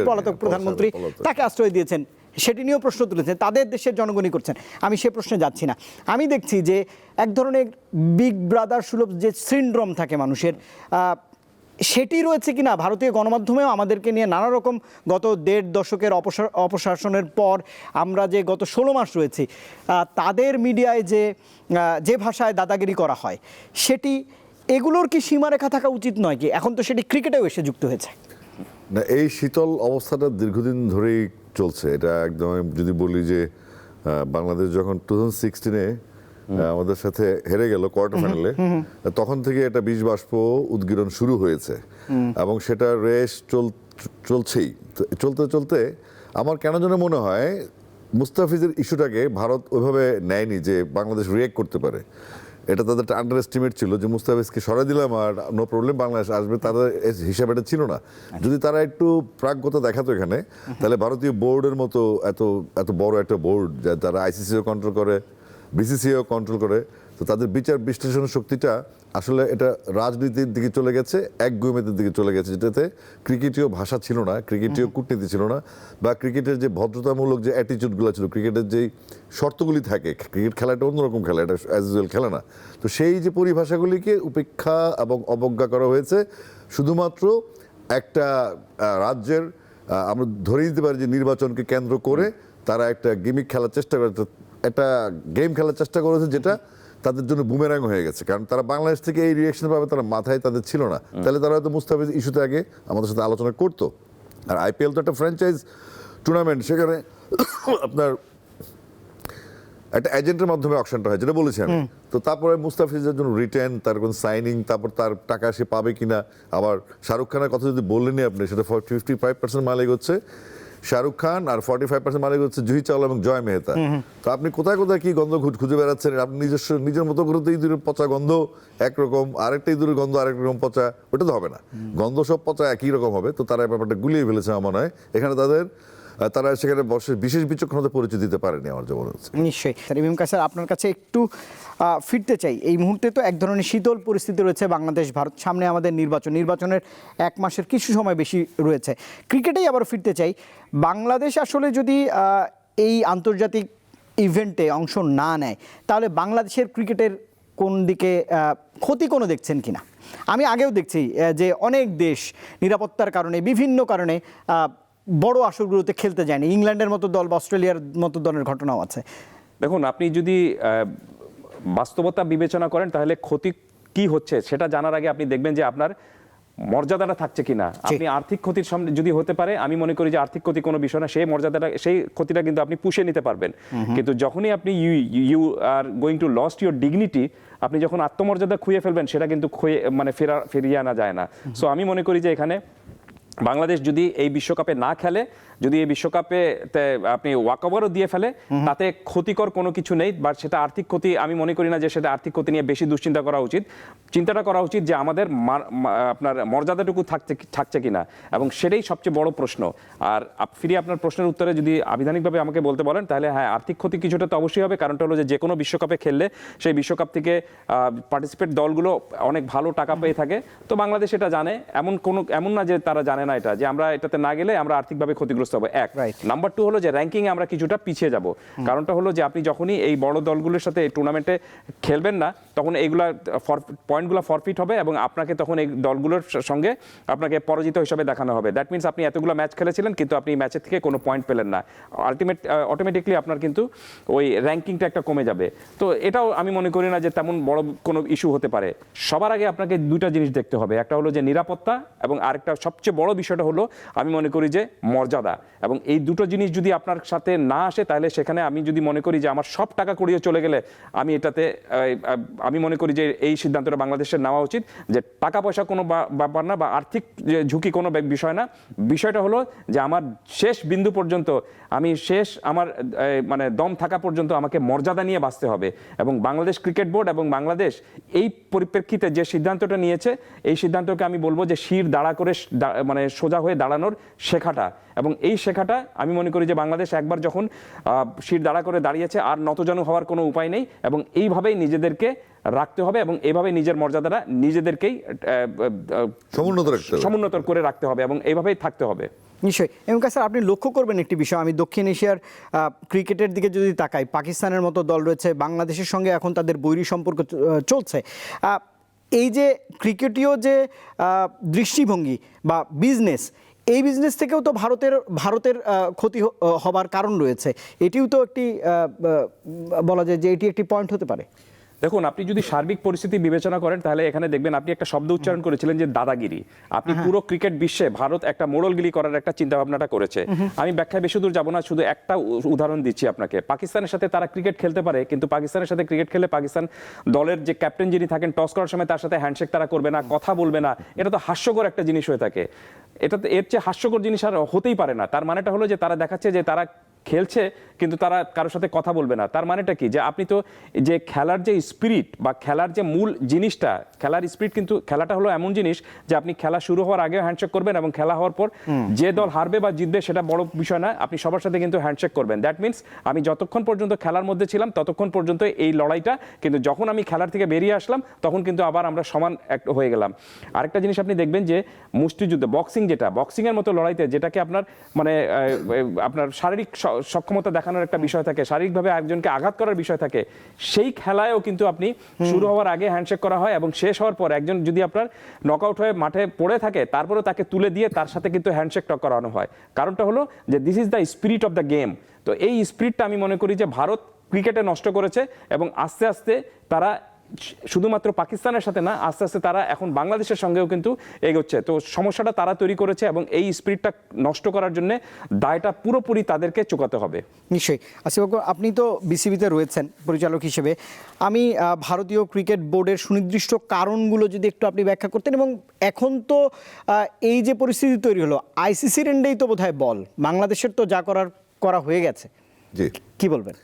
Speaker 1: পলাতক প্রধানমন্ত্রী তাকে আশ্রয় দিয়েছেন, সেটি নিয়েও প্রশ্ন তুলেছেন, তাদের দেশের জনগণই করছেন। আমি সে প্রশ্নে যাচ্ছি না। আমি দেখছি যে এক ধরনের বিগ ব্রাদার সুলভ যে সিনড্রোম থাকে মানুষের, সেটি রয়েছে কিনা ভারতীয় গণমাধ্যমেও আমাদেরকে নিয়ে নানা রকম গত 1.5 দশকের অপশাসনের পর আমরা যে গত 16 মাস রয়েছি তাদের মিডিয়ায় যে ভাষায় দাদাগিরি করা হয় সেটি, এগুলোর কি সীমারেখা থাকা উচিত নয় কি? এখন তো সেটি ক্রিকেটেও এসে যুক্ত হয়েছে।
Speaker 2: না, এই শীতল অবস্থাটা দীর্ঘদিন ধরেই চলছে। এটা একদম যদি বলি যে বাংলাদেশ যখন 2016-এ আমাদের সাথে হেরে গেল কোয়ার্টার ফাইনালে, তখন থেকে এটা বিষ বাষ্প উদ্গীরণ শুরু হয়েছে এবং সেটা রেস চলছেই। চলতে চলতে আমার কেন যেন মনে হয় মুস্তাফিজের ইস্যুটাকে ভারত ওইভাবে নেয়নি যে বাংলাদেশ রিয়েক্ট করতে পারে। এটা তাদের একটা আন্ডার এস্টিমেট ছিল যে মুস্তাফিজকে সরাই দিলাম আর নো প্রবলেম বাংলাদেশ আসবে, তাদের হিসাবে এটা ছিল না। যদি তারা একটু প্রাজ্ঞতা দেখাতো এখানে, তাহলে ভারতীয় বোর্ডের মতো এত বড় একটা বোর্ড যারা আইসিসিও কন্ট্রোল করে, বিসিসিও কন্ট্রোল করে, তো তাদের বিচার বিশ্লেষণ শক্তিটা আসলে এটা রাজনীতির দিকে চলে গেছে, একগুঁয়েমির দিকে চলে গেছে, যেটাতে ক্রিকেটীয় ভাষা ছিল না, ক্রিকেটীয় কূটনীতি ছিল না, বা ক্রিকেটের যে ভদ্রতামূলক যে অ্যাটিচিউডগুলো ছিল, ক্রিকেটের যেই শর্তগুলি থাকে, ক্রিকেট খেলাটা অন্যরকম খেলা, এটা অ্যাজ ইউজুয়াল খেলা না। তো সেই যে পরিভাষাগুলিকে উপেক্ষা এবং অবজ্ঞা করা হয়েছে শুধুমাত্র একটা রাজ্যের, আমরা ধরে নিতে পারি যে নির্বাচনকে কেন্দ্র করে তারা একটা গেমিক খেলার চেষ্টা করে, একটা গেম খেলার চেষ্টা করেছে, যেটা তাদের জন্য বুমেরাং হয়ে গেছে। কারণ তারা বাংলাদেশ থেকে এই রিয়াকশন পাবে তারা মাথায় তাদের ছিল না, তাহলে তারা হয়তো মুস্তাফিজ ইস্যুতে আগে আমাদের সাথে আলোচনা করতো। আর আইপিএল তো একটা ফ্র্যাঞ্চাইজ টুর্নামেন্ট, সেখানে আপনার একটা এজেন্টের মাধ্যমে অকশনটা হয়, যেটা বলেছি আমি। তো তারপরে মুস্তাফিজের জন্য রিটার্ন, তার কোন সাইনিং, তারপর তার টাকা সে পাবে কিনা। আবার শাহরুখ খানের কথা যদি বললেনই আপনি, সেটা 55% মালিক হচ্ছে শাহরুখ খান আর 45% মালিক হচ্ছে জুহি চাওলা এবং জয় মেহতা। তো আপনি কোথায় কোথায় কি গন্ধ খুঁজে বেড়াচ্ছেন? আপনি নিজের মতো করে তো ইঁদুরের পচা গন্ধ একরকম, আরেকটা ইঁদুরের গন্ধ আরেক রকম পচা, ওটা তো হবে না। গন্ধ সব পচা একই রকম হবে। তো তারা ব্যাপারটা গুলিয়ে ফেলেছে আমার মনে হয়। এখানে তারা সেখানে বিশেষ বিচক্ষণতা পরিচয় দিতে পারেনি আমার যা মনে হচ্ছে।
Speaker 1: নিশ্চয়ই স্যার। ইমাম কায়সার, আপনার কাছে একটু ফিরতে চাই। এই মুহূর্তে তো এক ধরনের শীতল পরিস্থিতি রয়েছে বাংলাদেশ ভারত, সামনে আমাদের নির্বাচনের 1 মাসের কিছু সময় বেশি রয়েছে। ক্রিকেটেই আবার ফিরতে চাই। বাংলাদেশ আসলে যদি এই আন্তর্জাতিক ইভেন্টে অংশ না নেয়, তাহলে বাংলাদেশের ক্রিকেটের কোন দিকে ক্ষতি কোনো দেখছেন কিনা? আমি আগেও দেখছি যে অনেক দেশ নিরাপত্তার কারণে, বিভিন্ন কারণে বড় আসরগুলোতে খেলতে যায়নি। ইংল্যান্ডের মতো দল বা অস্ট্রেলিয়ার মতো দলের ঘটনাও আছে।
Speaker 3: দেখুন, আপনি যদি বাস্তবতা বিবেচনা করেন তাহলে ক্ষতি কি হচ্ছে সেটা জানার আগে আপনি দেখবেন যে আপনার মর্যাদাটা থাকছে কিনা। আপনি আর্থিক ক্ষতির সামনে যদি হতে পারে, আমি মনে করি যে আর্থিক ক্ষতি কোনো বিষয় না, সেই মর্যাদাটা, সেই ক্ষতিটা কিন্তু আপনি পুষে নিতে পারবেন। কিন্তু যখনই আপনি you are going to lost your dignity, আপনি যখন আত্মমর্যাদা খুঁয়ে ফেলবেন, সেটা কিন্তু ফিরিয়ে আনা যায় না। সো আমি মনে করি যে এখানে বাংলাদেশ যদি এই বিশ্বকাপে না খেলে, যদি এই বিশ্বকাপে আপনি ওয়াকওভারও দিয়ে ফেলে, তাতে ক্ষতিকর কোনো কিছু নেই। বা সেটা আর্থিক ক্ষতি, আমি মনে করি না যে সেটা আর্থিক ক্ষতি নিয়ে বেশি দুশ্চিন্তা করা উচিত। চিন্তাটা করা উচিত যে আমাদের আপনার মর্যাদাটুকু থাকছে কিনা, এবং সেটাই সবচেয়ে বড় প্রশ্ন। আর ফিরে আপনার প্রশ্নের উত্তরে যদি আবিধানিকভাবে আমাকে বলতে বলেন, তাহলে হ্যাঁ, আর্থিক ক্ষতি কিছুটা তো অবশ্যই হবে। কারণটা হলো যে কোনো বিশ্বকাপে খেললে সেই বিশ্বকাপ থেকে পার্টিসিপেট দলগুলো অনেক ভালো টাকা পেয়ে থাকে। তো বাংলাদেশ এটা জানে, এমন না যে তারা জানে না এটা, যে আমরা এটাতে না গেলে আমরা আর্থিকভাবে ক্ষতিগ্রস্ত হবে। এক নাম্বার 2 হলো যে র্যাঙ্কিংয়ে আমরা কিছুটা পিছিয়ে যাব। কারণটা হলো যে আপনি যখনই এই বড় দলগুলোর সাথে টুর্নামেন্টে খেলবেন না, তখন এইগুলা পয়েন্টগুলো ফরফিট হবে এবং আপনাকে তখন এই দলগুলোর সঙ্গে আপনাকে পরাজিত হিসাবে দেখানো হবে। দ্যাট মিনস আপনি এতগুলো ম্যাচ খেলেছিলেন কিন্তু আপনি ম্যাচের থেকে কোনো পয়েন্ট পেলেন না, অটোমেটিকলি আপনার কিন্তু ওই র্যাঙ্কিংটা একটা কমে যাবে। তো এটাও আমি মনে করি না যে তেমন বড় কোনো ইস্যু হতে পারে। সবার আগে আপনাকে দুইটা জিনিস দেখতে হবে, একটা হলো যে নিরাপত্তা, এবং আরেকটা সবচেয়ে বড় বিষয়টা হলো আমি মনে করি যে মর্যাদা। এবং এই দুটো জিনিস যদি আপনার সাথে না আসে, তাহলে সেখানে আমি যদি মনে করি যে আমার সব টাকা করিয়ে চলে গেলে, আমি মনে করি যে এই সিদ্ধান্তটা বাংলাদেশের নেওয়া উচিত যে টাকা পয়সা কোনো ব্যাপার না, বা আর্থিক ঝুঁকি কোনো বিষয় না। বিষয়টা হলো যে আমার শেষ বিন্দু পর্যন্ত, আমার মানে দম থাকা পর্যন্ত আমাকে মর্যাদা নিয়ে বাঁচতে হবে। এবং বাংলাদেশ ক্রিকেট বোর্ড এবং বাংলাদেশ এই পরিপ্রেক্ষিতে যে সিদ্ধান্তটা নিয়েছে, এই সিদ্ধান্তকে আমি বলবো যে শির দাঁড়া করে, মানে সোজা হয়ে দাঁড়ানোর শেখাটা। এবং এই শেখাটা আমি মনে করি যে বাংলাদেশ একবার যখন শির দাঁড়া করে দাঁড়িয়েছে, আর নতজানু হওয়ার কোনো উপায় নেই। এবং এইভাবেই নিজেদেরকে রাখতে হবে, এবং এইভাবে নিজের মর্যাদাটা নিজেদেরকেই সমুন্নত করে রাখতে হবে, এবং এইভাবেই থাকতে হবে।
Speaker 1: নিশ্চয়ই। এবং স্যার, আপনি লক্ষ্য করবেন একটি বিষয়, আমি দক্ষিণ এশিয়ার ক্রিকেটের দিকে যদি তাকাই, পাকিস্তানের মতো দল রয়েছে, বাংলাদেশের সঙ্গে এখন তাদের বৈরী সম্পর্ক চলছে। এই যে ক্রিকেটীয় যে দৃষ্টিভঙ্গি বা বিজনেস, এই বিজনেস থেকেও তো ভারতের ক্ষতি হবার কারণ রয়েছে। এটিও তো একটি বলা যায় যে এটি একটি পয়েন্ট হতে পারে।
Speaker 3: দেখুন, আপনি যদি সার্বিক পরিস্থিতি বিবেচনা করেন, তাহলে এখানে দেখবেন আপনি একটা শব্দ উচ্চারণ করেছিলেন যে দাদাগিরি। আপনি পুরো ক্রিকেট বিশ্বে ভারত একটা মোড়লগিরি করার একটা চিন্তা ভাবনাটা করেছে। আমি ব্যাখ্যায় বেশি দূর যাব না, শুধু একটা উদাহরণ দিচ্ছি আপনাকে। পাকিস্তানের সাথে তারা ক্রিকেট খেলতে পারে, কিন্তু পাকিস্তানের সাথে ক্রিকেট খেলে পাকিস্তান দলের যে ক্যাপ্টেন যিনি থাকেন, টস করার সময় তার সাথে হ্যান্ডশেক তারা করবে না, কথা বলবে না। এটা তো হাস্যকর একটা জিনিস হয়ে থাকে। এর চেয়ে হাস্যকর জিনিস আর হতেই পারে না। তার মানেটা হলো যে তারা দেখাচ্ছে যে তারা খেলছে কিন্তু তারা কারোর সাথে কথা বলবে না। তার মানেটা কি? যে আপনি তো যে খেলার যে স্পিরিট বা খেলার যে মূল জিনিসটা, খেলার স্পিরিট, কিন্তু খেলাটা হলো এমন জিনিস যে আপনি খেলা শুরু হওয়ার আগে হ্যান্ডশেক করবেন, এবং খেলা হওয়ার পর যে দল হারবে বা জিতবে সেটা বড় বিষয় না, আপনি সবার সাথে কিন্তু হ্যান্ডশেক করবেন। দ্যাট মিনস আমি যতক্ষণ পর্যন্ত খেলার মধ্যে ছিলাম ততক্ষণ পর্যন্ত এই লড়াইটা, কিন্তু যখন আমি খেলার থেকে বেরিয়ে আসলাম তখন কিন্তু আবার আমরা সমান এক হয়ে গেলাম। আরেকটা জিনিস আপনি দেখবেন যে মুষ্টিযুদ্ধ, বক্সিংয়ের মতো লড়াইতে, যেটাকে আপনার মানে আপনার শারীরিক সক্ষমতা দেখানোর একটা বিষয় থাকে, শারীরিকভাবে একজনকে আঘাত করার বিষয় থাকে, সেই খেলায়ও কিন্তু আপনি শুরু হওয়ার আগে হ্যান্ডশেক করা হয়, এবং শেষ হওয়ার পর একজন যদি আপনার নকআউট হয়ে মাঠে পড়ে থাকে, তারপরে তাকে তুলে দিয়ে তার সাথে কিন্তু হ্যান্ডশেক করানো হয়। কারণটা হলো যে this is the spirit of the game. তো এই স্পিরিটটা আমি মনে করি যে ভারত ক্রিকেটে নষ্ট করেছে, এবং আস্তে আস্তে তারা শুধুমাত্র পাকিস্তানের সাথে না, আস্তে আস্তে তারা এখন বাংলাদেশের সঙ্গেও কিন্তু এগোচ্ছে। তো সমস্যাটা তারা তৈরি করেছে, এবং এই স্পিরিটটা নষ্ট করার জন্য দায়টা পুরোপুরি তাদেরকে চুকাতে হবে।
Speaker 1: নিশ্চয়ই। আসিফ আকবর, আপনি তো বিসিবিতে রয়েছেন পরিচালক হিসেবে। আমি ভারতীয় ক্রিকেট বোর্ডের সুনির্দিষ্ট কারণগুলো যদি একটু আপনি ব্যাখ্যা করতেন, এবং এখন তো এই যে পরিস্থিতি তৈরি হলো, আইসিসির এন্ডেই তো বোধহয় বল, বাংলাদেশের তো যা করা হয়ে গেছে।
Speaker 2: জি,
Speaker 1: কি বলবেন?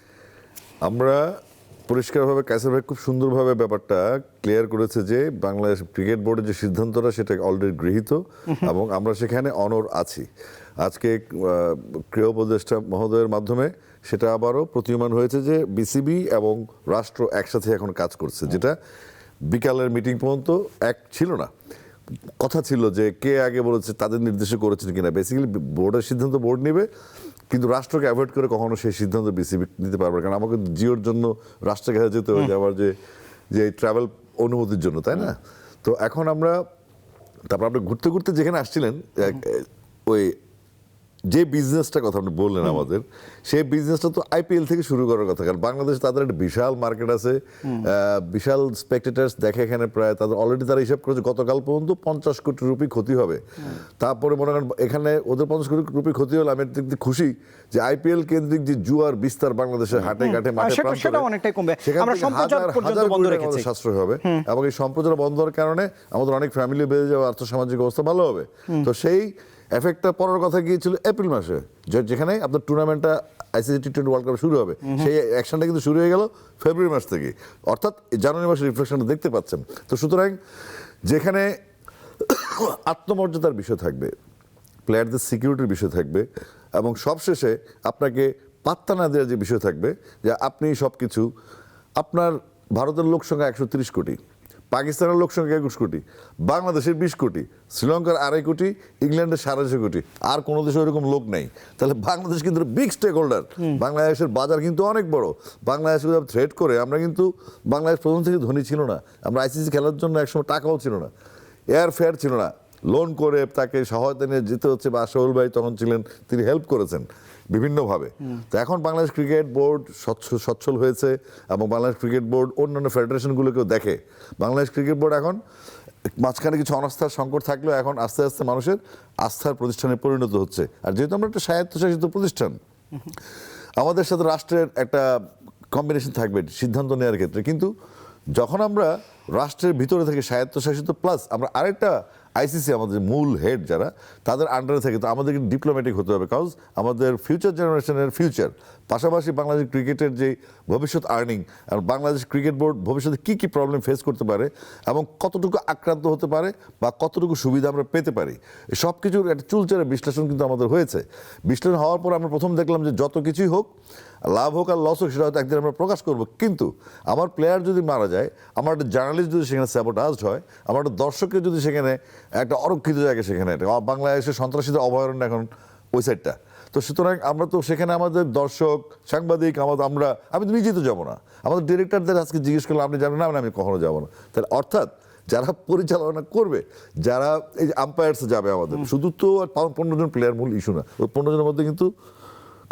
Speaker 2: আমরা পরিষ্কারভাবে, কায়সার ভাই খুব সুন্দরভাবে ব্যাপারটা ক্লিয়ার করেছে যে বাংলাদেশ ক্রিকেট বোর্ডের যে সিদ্ধান্তটা সেটা অলরেডি গৃহীত, এবং আমরা সেখানে অনড় আছি। আজকে ক্রীড়া উপদেষ্টা মহোদয়ের মাধ্যমে সেটা আবারও প্রতীয়মান হয়েছে যে বিসিবি এবং রাষ্ট্র একসাথে এখন কাজ করছে, যেটা বিকালের মিটিং পর্যন্ত এক ছিল না। কথা ছিল যে কে আগে বলেছে, তাদের নির্দেশে করেছেন কিনা। বেসিক্যালি বোর্ডের সিদ্ধান্ত বোর্ড নেবে, কিন্তু রাষ্ট্রকে অ্যাভয়েড করে কখনো সেই সিদ্ধান্ত বিসিবি নিতে পারবে না। কারণ আমাকে জিওর জন্য রাষ্ট্রের কাছে যেতে হবে আমার যে ট্রাভেল অনুমতির জন্য, তাই না? তো এখন আমরা তারপর আপনি ঘুরতে ঘুরতে যেখানে আসছিলেন, ওই যে বিজনেসটা কথা আপনি বললেন আমাদের, সেই বিজনেসটা তো আইপিএল থেকে শুরু করার কথা। কারণ বাংলাদেশ তাদের একটা বিশাল মার্কেট আছে, বিশাল স্পেকটেটার্স দেখে এখানে, প্রায় তাদের অলরেডি তারা হিসাব করেছে গতকাল পর্যন্ত 50 কোটি রুপি ক্ষতি হবে। তারপরে মনে করেন এখানে ওদের 50 কোটি রুপি ক্ষতি হলে আমি একদিক দিয়ে খুশি যে আইপিএল কেন্দ্রিক যে জুয়ার বিস্তার বাংলাদেশের হাটে ঘাটে মাঠে
Speaker 1: সেটা অনেকটাই কমবে।
Speaker 2: সেখান
Speaker 1: আমরা
Speaker 2: থেকে
Speaker 1: সম্প্রচার
Speaker 2: হাজার
Speaker 1: পর্যন্ত
Speaker 2: হাজার
Speaker 1: বন্ধ
Speaker 2: কোটি টাকা
Speaker 1: রেখেছি।
Speaker 2: আমাদের সাশ্রয় হবে, এবং এই সম্প্রচার বন্ধ হওয়ার কারণে আমাদের অনেক ফ্যামিলি বেড়ে যাবে, আর্থসামাজিক অবস্থা ভালো হবে। তো সেই এফেক্টটা পড়ার কথা গিয়েছিল এপ্রিল মাসে, যেখানে আপনার টুর্নামেন্টটা আইসিসি টি-20 ওয়ার্ল্ড কাপ শুরু হবে। সেই অ্যাকশনটা কিন্তু শুরু হয়ে গেল ফেব্রুয়ারি মাস থেকে, অর্থাৎ জানুয়ারি মাসের রিফ্লেকশনটা দেখতে পাচ্ছেন। তো সুতরাং যেখানে আত্মমর্যাদার বিষয় থাকবে, প্লেয়ারদের সিকিউরিটির বিষয় থাকবে, এবং সবশেষে আপনাকে পাত্তা না দেওয়ার যে বিষয় থাকবে, যে আপনি সব কিছু, আপনার ভারতের লোক সংখ্যা 130 কোটি, পাকিস্তানের লোক সংখ্যা 21 কোটি, বাংলাদেশের 20 কোটি, শ্রীলঙ্কার 2.5 কোটি, ইংল্যান্ডের 6.5 কোটি, আর কোনো দেশে ওইরকম লোক নেই। তাহলে বাংলাদেশ কিন্তু বিগ স্টেক হোল্ডার, বাংলাদেশের বাজার কিন্তু অনেক বড়। বাংলাদেশকে থ্রেড করে আমরা কিন্তু, বাংলাদেশ প্রথম থেকে ধনী ছিল না, আমরা আইসিসি খেলার জন্য একসময় টাকাও ছিল না, এয়ার ফেয়ার ছিল না, লোন করে তাকে সহায়তা নিয়ে যেতে হচ্ছে, বা শহীল ভাই তখন ছিলেন, তিনি হেল্প করেছেন বিভিন্নভাবে। তো এখন বাংলাদেশ ক্রিকেট বোর্ড সচ্ছল হয়েছে, এবং বাংলাদেশ ক্রিকেট বোর্ড অন্যান্য ফেডারেশনগুলোকেও দেখে। বাংলাদেশ ক্রিকেট বোর্ড এখন মাঝখানে কিছু অনাস্থার সংকট থাকলেও এখন আস্তে আস্তে মানুষের আস্থার প্রতিষ্ঠানে পরিণত হচ্ছে। আর যেহেতু আমরা একটা স্বায়ত্তশাসিত প্রতিষ্ঠান, আমাদের সাথে রাষ্ট্রের একটা কম্বিনেশন থাকবে সিদ্ধান্ত নেওয়ার ক্ষেত্রে, কিন্তু যখন আমরা রাষ্ট্রের ভিতরে থেকে স্বায়ত্তশাসিত, প্লাস আমরা আরেকটা আইসিসি আমাদের মূল হেড যারা, তাদের আন্ডারে থাকে, তো আমাদেরকে ডিপ্লোম্যাটিক হতে হবে, কারণ আমাদের ফিউচার জেনারেশনের ফিউচার, পাশাপাশি বাংলাদেশ ক্রিকেটের যে ভবিষ্যৎ আর্নিং, আর বাংলাদেশ ক্রিকেট বোর্ড ভবিষ্যতে কী কী প্রবলেম ফেস করতে পারে এবং কতটুকু আক্রান্ত হতে পারে বা কতটুকু সুবিধা আমরা পেতে পারি, সব কিছুর একটা চুলচেরা বিশ্লেষণ কিন্তু আমাদের হয়েছে। বিশ্লেষণ হওয়ার পর আমরা প্রথম দেখলাম যে যত কিছুই হোক, লাভ হোক আর লস হোক, সেটা হয়তো একদিন আমরা প্রকাশ করবো, কিন্তু আমার প্লেয়ার যদি মারা যায়, আমার একটা জার্নালিস্ট যদি সেখানে স্যাবোটাজড হয়, আমার একটা দর্শকের যদি সেখানে একটা অরক্ষিত জায়গা, সেখানে বাংলাদেশের সন্ত্রাসীদের অভয়ারণ্য এখন ওই সাইডটা। তো সুতরাং আমরা তো সেখানে আমাদের দর্শক, সাংবাদিক, আমি তো নিজেই তো যাবো না, আমাদের ডিরেক্টরদের আজকে জিজ্ঞেস করলাম আপনি যাবেন না, আমি কখনো যাবো না। তাহলে অর্থাৎ যারা পরিচালনা করবে, যারা এই যে আম্পায়ার্স যাবে, আমাদের শুধু তো 15 জন প্লেয়ার মূল ইস্যু না, ওই 15 জনের মধ্যে কিন্তু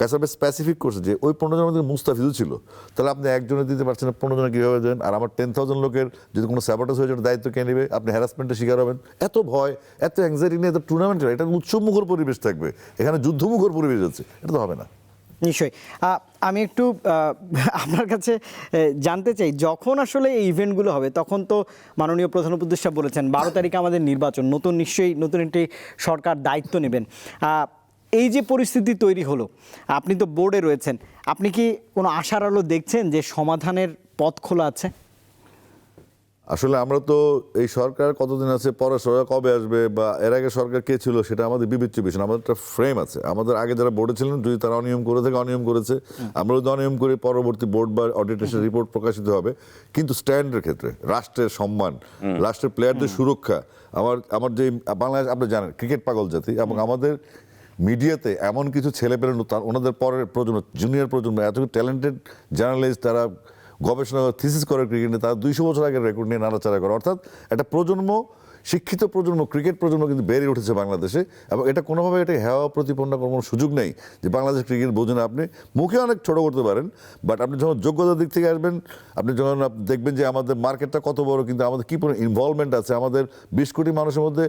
Speaker 2: কাসাবে স্পেসিফিক করছে যে ওই 15 জনের মধ্যে মুস্তাফিজও ছিল। তাহলে আপনি একজনে দিতে পারছেন না, 15 জনে কীভাবে দেন? আর আমার 10,000 লোকের যদি কোনো স্যাবোটাজ হয়ে যায়, দায়িত্ব কে নেবে? আপনি হ্যারাসমেন্টের শিকার হবেন। এত ভয়, এত অ্যাংজাইটি নিয়ে এত টুর্নামেন্ট, এটা উৎসবমুখর পরিবেশ থাকবে, এখানে যুদ্ধমুখর পরিবেশ আছে, এটা তো হবে না।
Speaker 1: নিশ্চয়ই। আমি একটু আপনার কাছে জানতে চাই, যখন আসলে এই ইভেন্টগুলো হবে, তখন তো মাননীয় প্রধান উপদেষ্টা বলেছেন 12 তারিখে আমাদের নির্বাচন, নিশ্চয়ই নতুন একটি সরকার দায়িত্ব নেবেন। এই যে পরিস্থিতি তৈরি হলো, আপনি তো বোর্ডে রয়েছেন, আপনি কি কোনো আশার আলো দেখছেন যে সমাধানের পথ খোলা আছে?
Speaker 2: আসলে আমরা তো এই সরকার কতদিন আছে, পরে সরকার কবে আসবে, বা এর আগে সরকার কে ছিল, সেটা আমাদের বিবেচ্য বিষয় না। আমাদের একটা ফ্রেম আছে, আমাদের আগে যারা বোর্ডে ছিলেন যদি তারা অনিয়ম করে থাকে, অনিয়ম করেছে, আমরা যদি অনিয়ম করে পরবর্তী বোর্ড বা অডিটেশন রিপোর্ট প্রকাশিত হবে। কিন্তু স্ট্যান্ডের ক্ষেত্রে রাষ্ট্রের সম্মান, রাষ্ট্রের প্লেয়ারদের সুরক্ষা, আমার যে বাংলাদেশ, আপনি জানেন ক্রিকেট পাগল জাতি, এবং আমাদের মিডিয়াতে এমন কিছু ছেলে পেলে, ওনাদের পরের প্রজন্ম, জুনিয়র প্রজন্ম, এত ট্যালেন্টেড জার্নালিস্ট, তারা গবেষণা থিসিস করে ক্রিকেটে, তারা 200 বছর আগের রেকর্ড নিয়ে নাড়াচাড়া করে। অর্থাৎ একটা প্রজন্ম, শিক্ষিত প্রজন্ম, ক্রিকেট প্রজন্ম কিন্তু বেড়ে উঠেছে বাংলাদেশে, এবং এটা কোনোভাবে এটা হেওয়া প্রতিপন্ন করার কোনো সুযোগ নেই যে বাংলাদেশ ক্রিকেট বোঝেন। আপনি মুখে অনেক ছোটো করতে পারেন, বাট আপনি যখন যোগ্যতার দিক থেকে আসবেন, আপনি যখন দেখবেন যে আমাদের মার্কেটটা কত বড়, কিন্তু আমাদের কী পরিমাণ ইনভলভমেন্ট আছে। আমাদের 20 কোটি মানুষের মধ্যে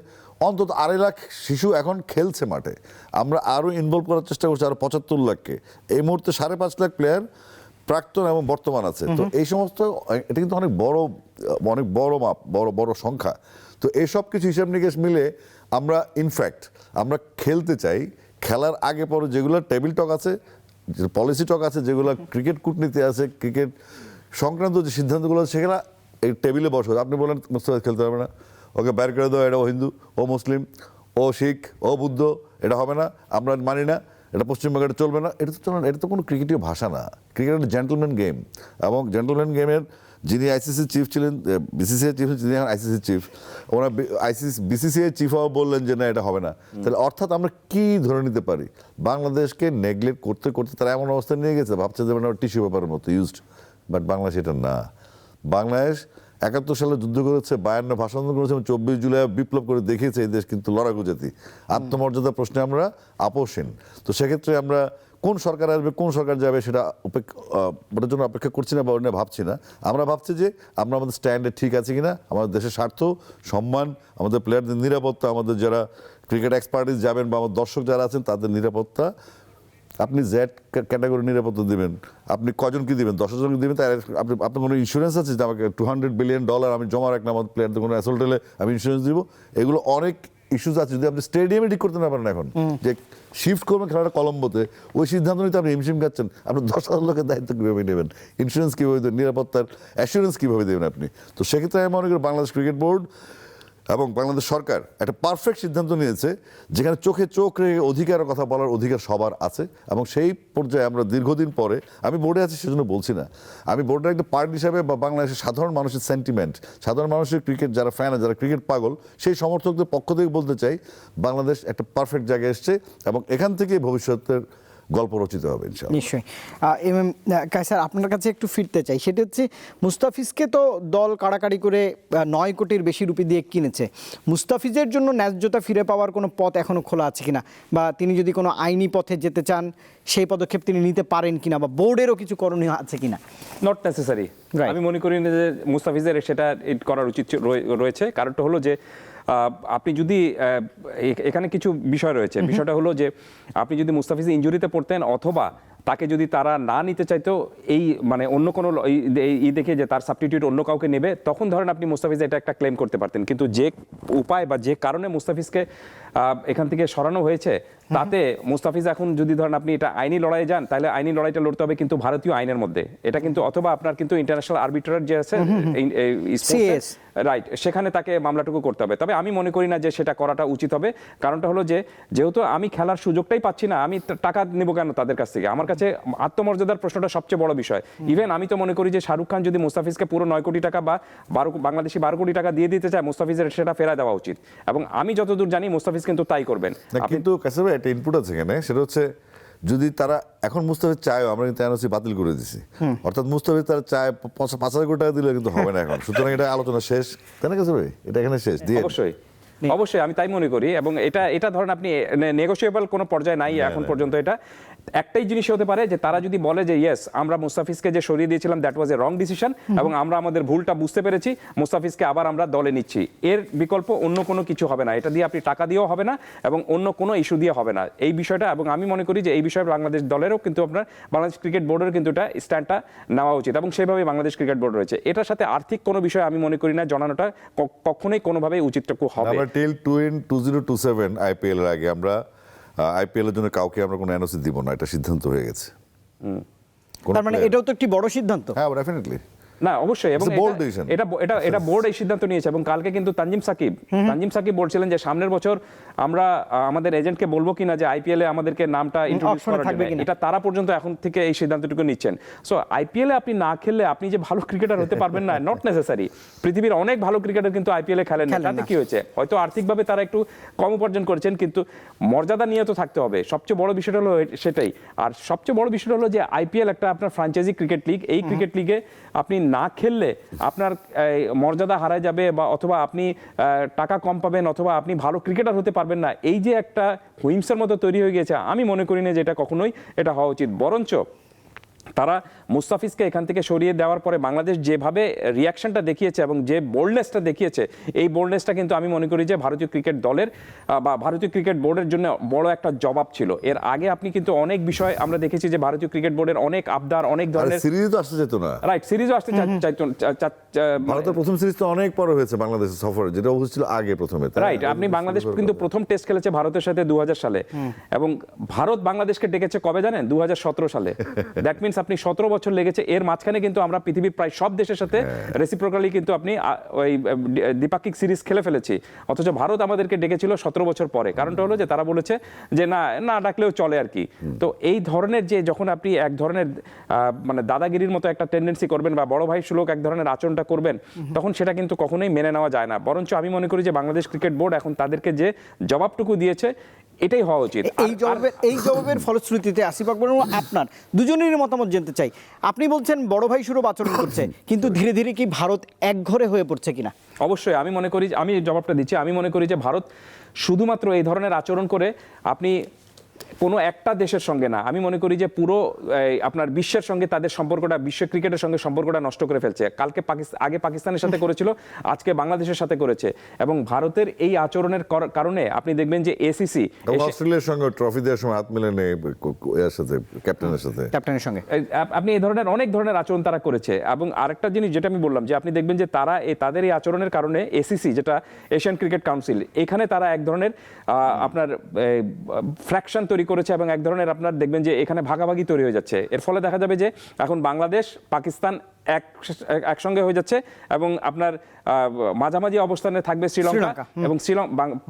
Speaker 2: অন্তত 2.5 লাখ শিশু এখন খেলছে মাঠে, আমরা আরও ইনভলভ করার চেষ্টা করছি আরও 75 লাখকে। এই মুহূর্তে 5.5 লাখ প্লেয়ার প্রাক্তন এবং বর্তমান আছে। তো এই সমস্ত, এটা কিন্তু অনেক বড় মাপ, বড় সংখ্যা। তো এই সব কিছু হিসাব নিকেশ মিলে আমরা ইনফ্যাক্ট আমরা খেলতে চাই, খেলার আগে পরে যেগুলো টেবিল টক আছে, পলিসি টক আছে, যেগুলো ক্রিকেট কূটনীতি আছে, ক্রিকেট সংক্রান্ত যে সিদ্ধান্তগুলো আছে, সেগুলো এই টেবিলে বসে। আপনি বলেন মুস্তাফিজ খেলতে হবে না, ওকে বাইর করে দেওয়া, এটা ও হিন্দু, ও মুসলিম, ও শিখ, ও বুদ্ধ, এটা হবে না, আমরা মানি না, এটা পশ্চিমবঙ্গে চলবে না, এটা তো চলে না। এটা তো কোনো ক্রিকেটীয় ভাষা না, ক্রিকেট একটা জেন্টলম্যান গেম, এবং জেন্টলম্যান গেমের যিনি আইসিসি চিফ ছিলেন, বিসিসিআই চিফ, যিনি এখন আইসিসি চিফ, ওনারা বিসিসিআই চিফও বললেন যে না এটা হবে না। তাহলে অর্থাৎ আমরা কি ধরে নিতে পারি, বাংলাদেশকে নেগলেক্ট করতে করতে তারা এমন অবস্থায় নিয়ে গেছে, ভাবছে যে মানে টিস্যু পেপারের মতো ইউজড। বাট বাংলাদেশ এটা না। বাংলাদেশ 71 সালে যুদ্ধ করেছে, 52 ভাষণ করেছে এবং 24 জুলাই বিপ্লব করে দেখিয়েছে এই দেশ কিন্তু লড়াকু জাতি। আত্মমর্যাদা প্রশ্নে আমরা আপোষহীন। তো সেক্ষেত্রে আমরা কোন সরকার আসবে, কোন সরকার যাবে সেটা ওটার জন্য অপেক্ষা করছি না বা ওটা ভাবছি না। আমরা ভাবছি যে আমরা আমাদের স্ট্যান্ডে ঠিক আছে কিনা, আমাদের দেশের স্বার্থ, সম্মান, আমাদের প্লেয়ারদের নিরাপত্তা, আমাদের যারা ক্রিকেট এক্সপার্টিস যাবেন বা আমার দর্শক যারা আছেন তাদের নিরাপত্তা। আপনি জেড ক্যাটাগরি নিরাপত্তা দিবেন, আপনি কজনকে দিবেন, 10 জনকে দিবেন, তাই আপনার কোনো ইন্স্যুরেন্স আছে যে আমাকে $200 বিলিয়ন আমি জমা রাখলাম আমার প্লেয়ারদের কোনো অ্যাসল্ট হলে আমি ইন্স্যুরেন্স দিব? এগুলো অনেক ইস্যুস আছে। যদি আপনি স্টেডিয়ামে ঠিক করতে না পারেন এখন যে শিফট করবেন খেলাটা কলম্বোতে, ওই সিদ্ধান্ত নিতে আপনি হিমশিম খাচ্ছেন। আপনি 10,000 লোকের দায়িত্ব কীভাবে নেবেন, ইন্স্যুরেন্স কীভাবে দেবেন, নিরাপত্তার অ্যাসুরেন্স কীভাবে দেবেন আপনি? তো সেক্ষেত্রে আমি মনে করি বাংলাদেশ ক্রিকেট বোর্ড এবং বাংলাদেশ সরকার একটা পারফেক্ট সিদ্ধান্ত নিয়েছে, যেখানে চোখে চোখ রেখে অধিকারের কথা বলার অধিকার সবার আছে। এবং সেই পর্যায়ে আমরা দীর্ঘদিন পরে, আমি বোর্ডে আছি সেজন্য বলছি না, আমি বোর্ডের একটা পার্ট হিসাবে বা বাংলাদেশের সাধারণ মানুষের সেন্টিমেন্ট, সাধারণ মানুষের ক্রিকেট যারা ফ্যান, যারা ক্রিকেট পাগল, সেই সমর্থকদের পক্ষ থেকে বলতে চাই বাংলাদেশ একটা পারফেক্ট জায়গায় এসছে এবং এখান থেকে ভবিষ্যতের গল্প রচিত হবে ইনশাআল্লাহ।
Speaker 1: নিশ্চয়ই। এমএম কায়সার, আপনার কাছে একটু ফিরতে চাই। সেটা হচ্ছে, মুস্তাফিজকে তো দল কাড়াকাড়ি করে 9 কোটির বেশি রুপি দিয়ে কিনেছে। মুস্তাফিজের জন্য ন্যায্যতা ফিরে পাওয়ার কোনো পথ এখনো খোলা আছে কিনা, বা তিনি যদি কোনো আইনি পথে যেতে চান সেই পদক্ষেপ তিনি নিতে পারেন কিনা, বা বোর্ডেরও কিছু করণীয় আছে কিনা?
Speaker 3: Not necessary.
Speaker 1: Right.
Speaker 3: আমি মনে করি না যে মুস্তাফিজের সেটা করার উচিত রয়েছে। কারণটা হলো যে আপনি যদি এখানে কিছু বিষয় রয়েছে। বিষয়টা হলো যে আপনি যদি মুস্তাফিজ ইনজুরিতে পড়তেন অথবা তাকে যদি তারা না নিতে চাইতো, এই মানে অন্য কোনো দেখে যে তার সাবস্টিটিউট অন্য কাউকে নেবে, তখন ধরেন আপনি মুস্তাফিজ এটা একটা ক্লেম করতে পারতেন। কিন্তু যে উপায় বা যে কারণে মুস্তাফিজকে এখান থেকে সরানো হয়েছে, তাতে মুস্তাফিজ এখন যদি ধরেন আপনি এটা আইনি লড়াইয়ে যান, তাহলে আইনি লড়াইটা লড়তে হবে কিন্তু ভারতীয় আইনের মধ্যে। এটা কিন্তু অথবা আপনার কিন্তু ইন্টারন্যাশনাল আরবিট্রার যে আছে রাইট, সেখানে তাকে মামলাটুকু করতে হবে। তবে আমি মনে করি না যে সেটা করাটা উচিত হবে। কারণটা হলো যে যেহেতু আমি খেলার সুযোগটাই পাচ্ছি না, আমি টাকা নেবো কেন তাদের কাছ থেকে? আমার কাছে আত্মমর্যাদার প্রশ্নটা সবচেয়ে বড় বিষয়। ইভেন আমি তো মনে করি যে শাহরুখ খান যদি মুস্তাফিজকে পুরো 9 কোটি টাকা বা বাংলাদেশি 12 কোটি টাকা দিয়ে দিতে চায়, মুস্তাফিজের সেটা ফেরায় দেওয়া উচিত। এবং আমি যতদূর জানি মুস্তাফিজ কিন্তু তাই করবেন।
Speaker 2: কিন্তু কাছে ভাই একটা ইনপুট আছে এখানে, সেটা হচ্ছে যদি তারা এখন মুস্তাফিজ চায়, আমরা কিন্তু এনওসি বাতিল করে দিছি, অর্থাৎ মুস্তাফিজ তারা চায় 5,000 কোটি টাকা দিলে কিন্তু হবে না এখন। সুতরাং এটা আলোচনা শেষ, তাই না কাছে ভাই? এটা এখানে শেষ দিয়ে
Speaker 3: অবশ্যই আমি তাই মনে করি। এবং এটা ধরেন আপনি নেগোশিয়েবল কোনো পর্যায়ে নাই এখন পর্যন্ত। এটা একটাই জিনিস হতে পারে যে তারা যদি বলে যে ইয়েস, আমরা মুস্তাফিজকে যে সরিয়ে দিয়েছিলাম that was A wrong decision এবং আমরা আমাদের ভুলটা বুঝতে পেরেছি, মুস্তাফিজকে আবার আমরা দলে নিচ্ছি, এর বিকল্প অন্য কোনো কিছু হবে না। এটা দিয়ে আপনি টাকা দিয়েও হবে না এবং অন্য কোনো ইস্যু দিয়ে হবে না এই বিষয়টা। এবং আমি মনে করি যে এই বিষয়ে বাংলাদেশ দলেরও কিন্তু আপনার বাংলাদেশ ক্রিকেট বোর্ডের কিন্তু এটা স্ট্যান্ডটা নেওয়া উচিত এবং সেইভাবে বাংলাদেশ ক্রিকেট বোর্ড রয়েছে। এটার সাথে আর্থিক কোনো বিষয় আমি মনে করি না জানানোটা কখনোই কোনোভাবেই উচিতটুকু হবে।
Speaker 2: টিল 2027 আইপিএল এর আগে আমরা আইপিএল এর জন্য কাউকে আমরা কোনো এনওসি দিব না, এটা সিদ্ধান্ত হয়ে গেছে।
Speaker 1: তার মানে এটাও তো একটি বড় সিদ্ধান্ত।
Speaker 2: হ্যাঁ, ডেফিনেটলি।
Speaker 3: না অবশ্যই, এবং এটা বোর্ড এই সিদ্ধান্ত নিয়েছে। এবং কালকে কিন্তু তানজিম সাকিব বলছিলেন যে সামনের বছর আমরা আমাদের এজেন্টকে বলবো কিনা যে আইপিএল এ আমাদেরকে নামটা ইন্ট্রোডিউস করার জন্য, এটা তারা পর্যন্ত এখন থেকে এই সিদ্ধান্তটুকু নিচ্ছেন। সো আইপিএল এ আপনি না খেললে আপনি যে ভালো ক্রিকেটার হতে পারবেন না, নট নেসেসারি। পৃথিবীর অনেক ভালো ক্রিকেটার কিন্তু আইপিএল এ খেলেন না। তাতে কি হয়েছে? হয়তো আর্থিকভাবে তারা একটু কম উপার্জন করেছেন, কিন্তু মর্যাদা নিয়ে তো থাকতে হবে। সবচেয়ে বড় বিষয়টা হলো সেটাই। আর সবচেয়ে বড় বিষয়টা হলো যে আইপিএল একটা আপনার ফ্র্যাঞ্চাইজি ক্রিকেট লিগ। এই ক্রিকেট লিগে আপনি না খেললে আপনার মর্যাদা হারায় যাবে, বা অথবা আপনি টাকা কম পাবেন, অথবা আপনি ভালো ক্রিকেটার হতে পারবেন না। এই যে একটা হুইমসের মতো তৈরি হয়ে গেছে, আমি মনে করি না যে এটা কখনোই এটা হওয়া উচিত। বরঞ্চ তারা মুস্তাফিজকে এখান থেকে সরিয়ে দেওয়ার পরে বাংলাদেশ যেভাবে রিয়াকশনটা দেখিয়েছে এবং যে বোল্ডনেসটা দেখিয়েছে, এই বোল্ডনেসটা কিন্তু আমি মনে করি যে ভারতীয় ক্রিকেট দলের বা ভারতীয় ক্রিকেট বোর্ডের জন্য বড় একটা জবাব ছিল। এর আগে আপনি কিন্তু অনেক বিষয় আমরা দেখেছি যে ভারতীয় ক্রিকেট বোর্ডের অনেক আবদার, অনেক ধরনের
Speaker 2: সিরিজও আসতে যেত না।
Speaker 3: রাইট, সিরিজও আসতে চাইতো।
Speaker 2: ভারতের প্রথম সিরিজ তো অনেক পরে হয়েছে বাংলাদেশের সফরে, যেটা হয়েছিল আগে প্রথমে।
Speaker 3: রাইট, আপনি বাংলাদেশ কিন্তু প্রথম টেস্ট খেলেছে ভারতের সাথে 2000 সালে, এবং ভারত বাংলাদেশকে ডেকেছে কবে জানেন? 2017 সালে। দ্যাট মিনস আপনি 17 বছর লেগেছে, এর মাঝখানে কিন্তু আমরা পৃথিবীর প্রায় সব দেশের সাথে রেসিপ্রোকালি কিন্তু আপনি ওই দ্বিপাক্ষিক সিরিজ খেলে ফেলেছি, অথচ ভারত আমাদেরকে ডেকেছিল 17 বছর পরে। কারণটা হলো যে তারা বলেছে যে না না ডাকলেও চলে আর কি। তো এই ধরনের যে যখন আপনি এক ধরনের মানে দাদাগিরির মতো একটা টেন্ডেন্সি করবেন বা বড় ভাই সুলভ এক ধরনের আচরণটা করবেন, তখন সেটা কিন্তু কখনোই মেনে নেওয়া যায় না। বরঞ্চ আমি মনে করি যে বাংলাদেশ ক্রিকেট বোর্ড এখন তাদেরকে যে জবাবটুকু দিয়েছে এটাই হওয়া উচিত।
Speaker 1: এই জবাবের ফলশ্রুতিতে আসিফ আকবর এবং আপনার দুজনেরই মতামত জানতে চাই। আপনি বলছেন বড় ভাই সুলভ আচরণ করছে, কিন্তু ধীরে ধীরে কি ভারত একঘরে হয়ে পড়ছে কিনা?
Speaker 3: অবশ্যই আমি মনে করি, আমি জবাবটা দিচ্ছি, আমি মনে করি যে ভারত শুধুমাত্র এই ধরনের আচরণ করে আপনি কোনো একটা দেশের সঙ্গে না, আমি মনে করি যে পুরো আপনার বিশ্বের সঙ্গে তাদের সম্পর্কটা, বিশ্ব ক্রিকেটের সঙ্গে সম্পর্কটা নষ্ট করে ফেলছে। কালকে আগে পাকিস্তানের সাথে করেছিল, আজকে বাংলাদেশের সাথে করেছে। এবং ভারতের এই আচরণের কারণে আপনি দেখবেন যে এসিসি
Speaker 2: অস্ট্রেলিয়ার সঙ্গে ট্রফি দেওয়ার সময় হাত মিলে নেই এর সাথে, ক্যাপ্টেনের সঙ্গে
Speaker 3: আপনি এই ধরনের অনেক ধরনের আচরণ তারা করেছে। এবং আরেকটা জিনিস যেটা আমি বললাম যে আপনি দেখবেন যে তারা তাদের এই আচরণের কারণে এসিসি, যেটা এশিয়ান ক্রিকেট কাউন্সিল, এখানে তারা এক ধরনের আপনার ফ্র্যাকশন তৈরি করেছে এবং এক ধরনের আপনার দেখবেন যে এখানে ভাগাভাগি তৈরি হয়ে যাচ্ছে। এর ফলে দেখা যাবে যে এখন বাংলাদেশ পাকিস্তান একসঙ্গে হয়ে যাচ্ছে এবং আপনার মাঝামাঝি অবস্থানে থাকবে শ্রীলঙ্কা এবং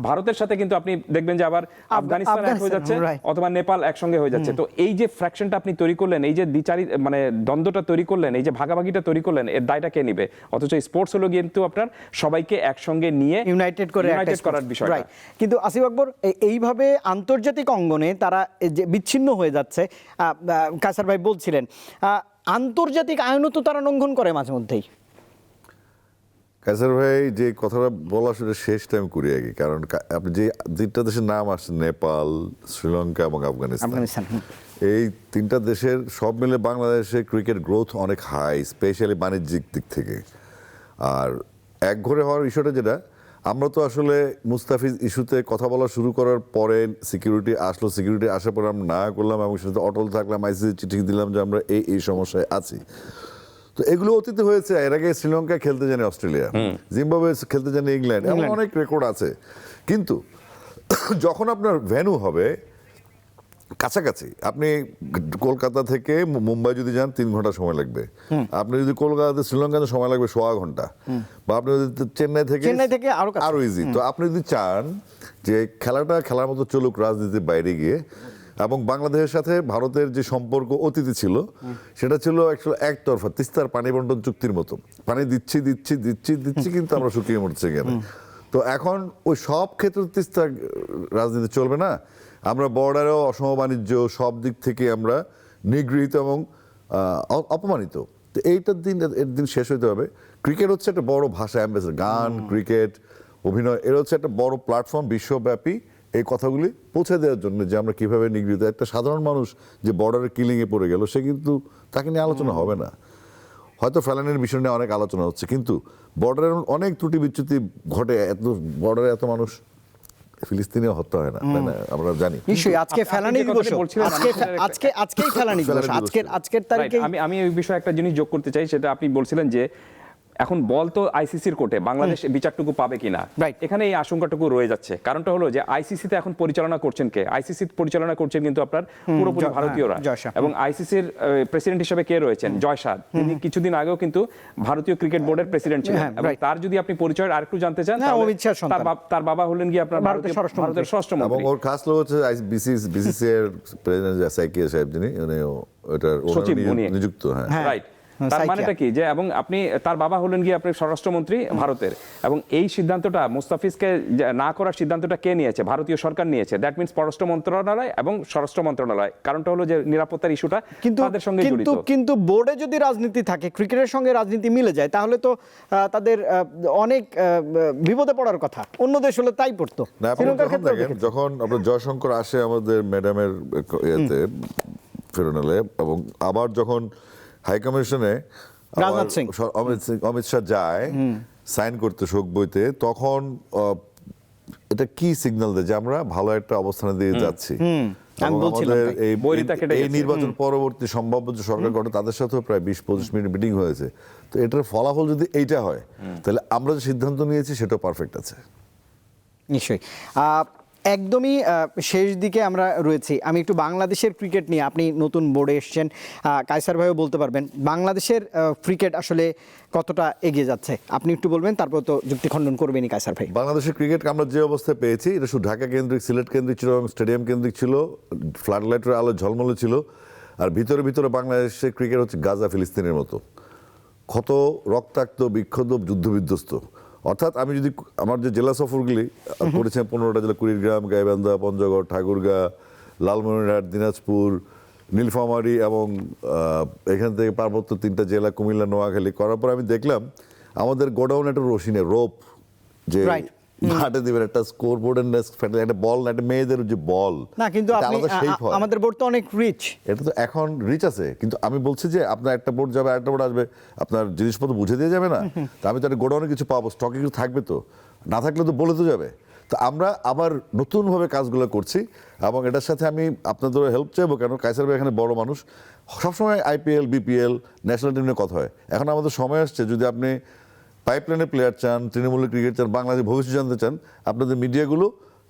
Speaker 3: ভারতের সাথে কিন্তু আপনি দেখবেন যে আবার আফগানিস্তান এক হয়ে যাচ্ছে অথবা নেপাল একসঙ্গে হয়ে যাচ্ছে। তো এই যে ফ্র্যাকশনটা আপনি তৈরি করলেন, এই যে দ্বিচারি মানে দ্বন্দ্বটা তৈরি করলেন, এই যে ভাগাভাগিটা তৈরি করলেন, এর দায়টা কে নিবে? অথচ স্পোর্টস হলো কিন্তু আপনার সবাইকে একসঙ্গে নিয়ে
Speaker 1: ইউনাইটেড করার বিষয়। কিন্তু আসিফ আকবর, এইভাবে আন্তর্জাতিক অঙ্গনে তারা যে বিচ্ছিন্ন হয়ে যাচ্ছে, কায়সার ভাই বলছিলেন আন্তর্জাতিক আইনও তো তারা লঙ্ঘন করে মাঝে মধ্যেই।
Speaker 2: কায়সার ভাই যে কথাটা বলা সেটা শেষটা আমি করি আগে, কারণ আপনি যে তিনটা দেশের নাম আসছে, নেপাল, শ্রীলঙ্কা এবং আফগানিস্তান, এই তিনটা দেশের সব মিলে বাংলাদেশে ক্রিকেট গ্রোথ অনেক হাই, স্পেশালি বাণিজ্যিক দিক থেকে। আর একঘরে হওয়ার বিষয়টা যেটা, আমরা তো আসলে মুস্তাফিজ ইস্যুতে কথা বলা শুরু করার পরে সিকিউরিটি আসার পরে আমরা না করলাম এবং সেটাতে অটল থাকলাম, আইসিসি চিঠি দিলাম যে আমরা এই সমস্যায় আছি। তো এগুলো অতীতে হয়েছে। এর আগে শ্রীলঙ্কায় খেলতে জানে অস্ট্রেলিয়া, জিম্বাবুয়ে খেলতে জানে ইংল্যান্ড, এমন অনেক রেকর্ড আছে। কিন্তু যখন আপনার ভেন্যু হবে কাছাকাছি, আপনি কলকাতা থেকে মুম্বাই যদি যান 3 ঘন্টা সময় লাগবে, আপনি যদি কলকাতাতে শ্রীলঙ্কাতে সময় লাগবে 1.5 ঘন্টা, বা আপনি যদি চেন্নাই থেকে আরো ইজি। তো আপনি যদি চান যে খেলাটা খেলার মতো চলুক রাজনীতির বাইরে গিয়ে, এবং বাংলাদেশের সাথে ভারতের যে সম্পর্ক অতীতে ছিল সেটা ছিল একতরফা তিস্তার পানি বন্টন চুক্তির মতো, পানি দিচ্ছি কিন্তু আমরা শুকিয়ে মরছি এখানে। তো এখন ওই সব ক্ষেত্রে তিস্তা রাজনীতি চলবে না, আমরা বর্ডারেও অসম বাণিজ্য সব দিক থেকে আমরা নিগৃহীত এবং অপমানিত। তো এর দিন শেষ হইতে হবে। ক্রিকেট হচ্ছে একটা বড় ভাষা, অ্যাম্বাসেডর, গান, ক্রিকেট, অভিনয়, এর হচ্ছে একটা বড় প্ল্যাটফর্ম বিশ্বব্যাপী এই কথাগুলি পৌঁছে দেওয়ার জন্য যে আমরা কিভাবে নিগৃহীত। একটা সাধারণ মানুষ যে বর্ডারে কিলিংয়ে পড়ে গেল, সে কিন্তু তাকে নিয়ে আলোচনা হবে না। হয়তো ফেলানির বিষয় নিয়ে অনেক আলোচনা হচ্ছে, কিন্তু বর্ডারের অনেক ত্রুটি বিচ্যুতি ঘটে। বর্ডারে এত মানুষ ফিলিস্তিনিও হত্যা হয় না, তাই না? আমরা জানি।
Speaker 1: নিশ্চয়ই আজকে ফেলানি দিবস, আজকেই ফেলানি দিবস, আজকের তারিখে
Speaker 3: আমি এই বিষয়ে একটা জিনিস যোগ করতে চাই। সেটা আপনি বলছিলেন যে এখন বল তো আইসিসির কোর্টে, বাংলাদেশ বিচারটুকু পাবে কিনা, এখানে এই আশঙ্কাটুকু রয়ে যাচ্ছে। কারণটা হলো যে আইসিসিতে এখন পরিচালনা করছেন কে? আইসিসি পরিচালনা করছেন কিন্তু আপনার পুরোপুরি ভারতীয়রা। এবং আইসিসির প্রেসিডেন্ট হিসেবে কে রয়েছেন? জয় শাহ। তিনি কিছুদিন আগেও কিন্তু ভারতীয় ক্রিকেট বোর্ডের প্রেসিডেন্ট ছিলেন। এবং তার যদি আপনি পরিচয় আরেকটু জানতে চান, তার বাবা হলেন কি আপনার ভারতের স্বরাষ্ট্রমন্ত্রী।
Speaker 2: এবং ওর খাস লোক হচ্ছে বিসিসি এর প্রেসিডেন্ট সাইকিয়া সাহেব, যিনি ওটার নিযুক্ত। হ্যাঁ,
Speaker 3: রাইট। তার মানেটা কি যে, এবং আপনি তার বাবা হলেন গিয়ে আপনার স্বরাষ্ট্রমন্ত্রী ভারতের। এবং এই সিদ্ধান্তটা মুস্তাফিজকে না করার সিদ্ধান্তটা কে নিয়েছে? ভারতীয় সরকার নিয়েছে। দ্যাট মিন্স পররাষ্ট্র মন্ত্রণালয় এবং স্বরাষ্ট্র মন্ত্রণালয়। কারণটা হলো যে নিরাপত্তার ইস্যুটা তাদের সঙ্গে জড়িত।
Speaker 1: কিন্তু বোর্ডে যদি রাজনীতি থাকে, ক্রিকেটের সঙ্গে রাজনীতি মিলে যায়, তাহলে তো তাদের অনেক বিপদে পড়ার কথা। অন্য দেশ হলে তাই পড়তো।
Speaker 2: যখন আপনার জয়শঙ্কর আসে আমাদের ম্যাডামের ইয়েতে ফেরোনালে, এবং আবার যখন হাই কমিশনে অমিত শাহ যায় সাইন করতে শোক বইতে, তখন এটা কি সিগন্যাল দেয় যে আমরা ভালো একটা অবস্থানে দিয়ে যাচ্ছি। আমাদের এই নির্বাচন পরবর্তী সম্ভাব্য যে সরকার গঠন, তাদের সাথেও প্রায় 20-25 মিনিট মিটিং হয়েছে। তো এটার ফলাফল যদি এইটা হয়, তাহলে আমরা যে সিদ্ধান্ত নিয়েছি সেটাও পারফেক্ট আছে।
Speaker 1: নিশ্চয়ই। একদমই শেষ দিকে আমরা রয়েছি। আমি একটু বাংলাদেশের ক্রিকেট নিয়ে, আপনি নতুন বোর্ডে এসেছেন, কায়সার ভাইও বলতে পারবেন বাংলাদেশের ক্রিকেট আসলে কতটা এগিয়ে যাচ্ছে, আপনি একটু বলবেন, তারপর তো যুক্তি খণ্ডন করবেনই কায়সার ভাই।
Speaker 2: বাংলাদেশের ক্রিকেট আমরা যে অবস্থায় পেয়েছি, এটা শুধু ঢাকা কেন্দ্রিক, সিলেট কেন্দ্রিক ছিল এবং স্টেডিয়াম কেন্দ্রিক ছিল, ফ্লাড লাইটের আলো ঝলমলে ছিল। আর ভিতরে ভিতরে বাংলাদেশের ক্রিকেট হচ্ছে গাজা ফিলিস্তিনের মতো, ক্ষত, রক্তাক্ত, বিক্ষত, যুদ্ধবিধ্বস্ত। অর্থাৎ আমি যদি আমার যে জেলা সফরগুলি করেছেন, 15টা জেলা, কুড়িগ্রাম, গাইবান্ধা, পঞ্চগড়, ঠাকুরগাঁ, লালমনিরহাট, দিনাজপুর, নীলফামারী এবং এখান থেকে পার্বত্য 3টা জেলা, কুমিল্লা, নোয়াখালী করার পর আমি দেখলাম আমাদের গোডাউন একটা রশিনে রোপ, যে
Speaker 1: Right.
Speaker 2: মাঠে দিবেন একটা স্কোর বোর্ডের একটা বল, একটা মেয়েদের যে বল
Speaker 1: না কিন্তু
Speaker 2: এটা
Speaker 1: আপনি
Speaker 2: আলাদা shape হয়।
Speaker 1: আমাদের বোর্ড তো অনেক রিচ।
Speaker 2: এটা তো এখন রিচ আছে, কিন্তু আমি বলছি যে আপনার একটা বোর্ড যাবে, আরেকটা বোর্ড আসবে, আপনার জিনিসপত্র বুঝে দিয়ে যাবে না, তো আমি তো একটা গোডাউনে কিছু পাবো, স্টকে কিছু থাকবে, তো না থাকলে তো বলে তো যাবে। তো আমরা আবার নতুনভাবে কাজগুলো করছি এবং এটার সাথে আমি আপনাদের হেল্প চাইবো, কেন কায়সার ভাই এখানে বড় মানুষ, সবসময় আইপিএল, বিপিএল, ন্যাশনাল টিম নিয়ে কথা হয়। এখন আমাদের সময় আসছে, যদি আপনি পাইপলাইনের প্লেয়ার চান, তৃণমূলের ক্রিকেট চান, বাংলাদেশের ভবিষ্যৎ জানতে চান, আপনাদের মিডিয়াগুলো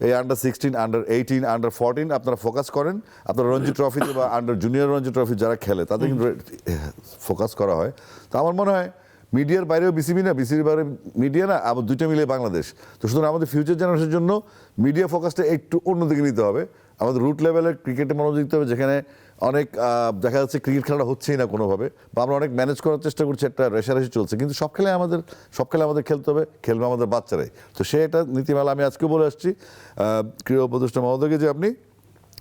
Speaker 2: এই আন্ডার-16, আন্ডার-18, আন্ডার-14 আপনারা ফোকাস করেন। আপনারা রঞ্জি ট্রফিতে বা আন্ডার জুনিয়র রঞ্জি ট্রফি যারা খেলে তাদের কিন্তু ফোকাস করা হয়। তো আমার মনে হয় মিডিয়ার বাইরেও বিসিবি না, বিসিবির বাইরে মিডিয়া না, আবার দুইটা মিলে বাংলাদেশ। তো সুতরাং আমাদের ফিউচার জেনারেশনের জন্য মিডিয়া ফোকাসটা একটু অন্যদিকে নিতে হবে। আমাদের রুট লেভেলের ক্রিকেটে মনোযোগ দিতে হবে, যেখানে অনেক দেখা যাচ্ছে ক্রিকেট খেলাটা হচ্ছেই না কোনোভাবে, বা আমরা অনেক ম্যানেজ করার চেষ্টা করছি, একটা রেশারেশি চলছে, কিন্তু সব খেলে আমাদের খেলতে হবে, খেলবে আমাদের বাচ্চারাই। তো সে একটা নীতিমালা আমি আজকে বলে আসছি ক্রীড়া উপদেষ্টা মহোদয়কে, যে আপনি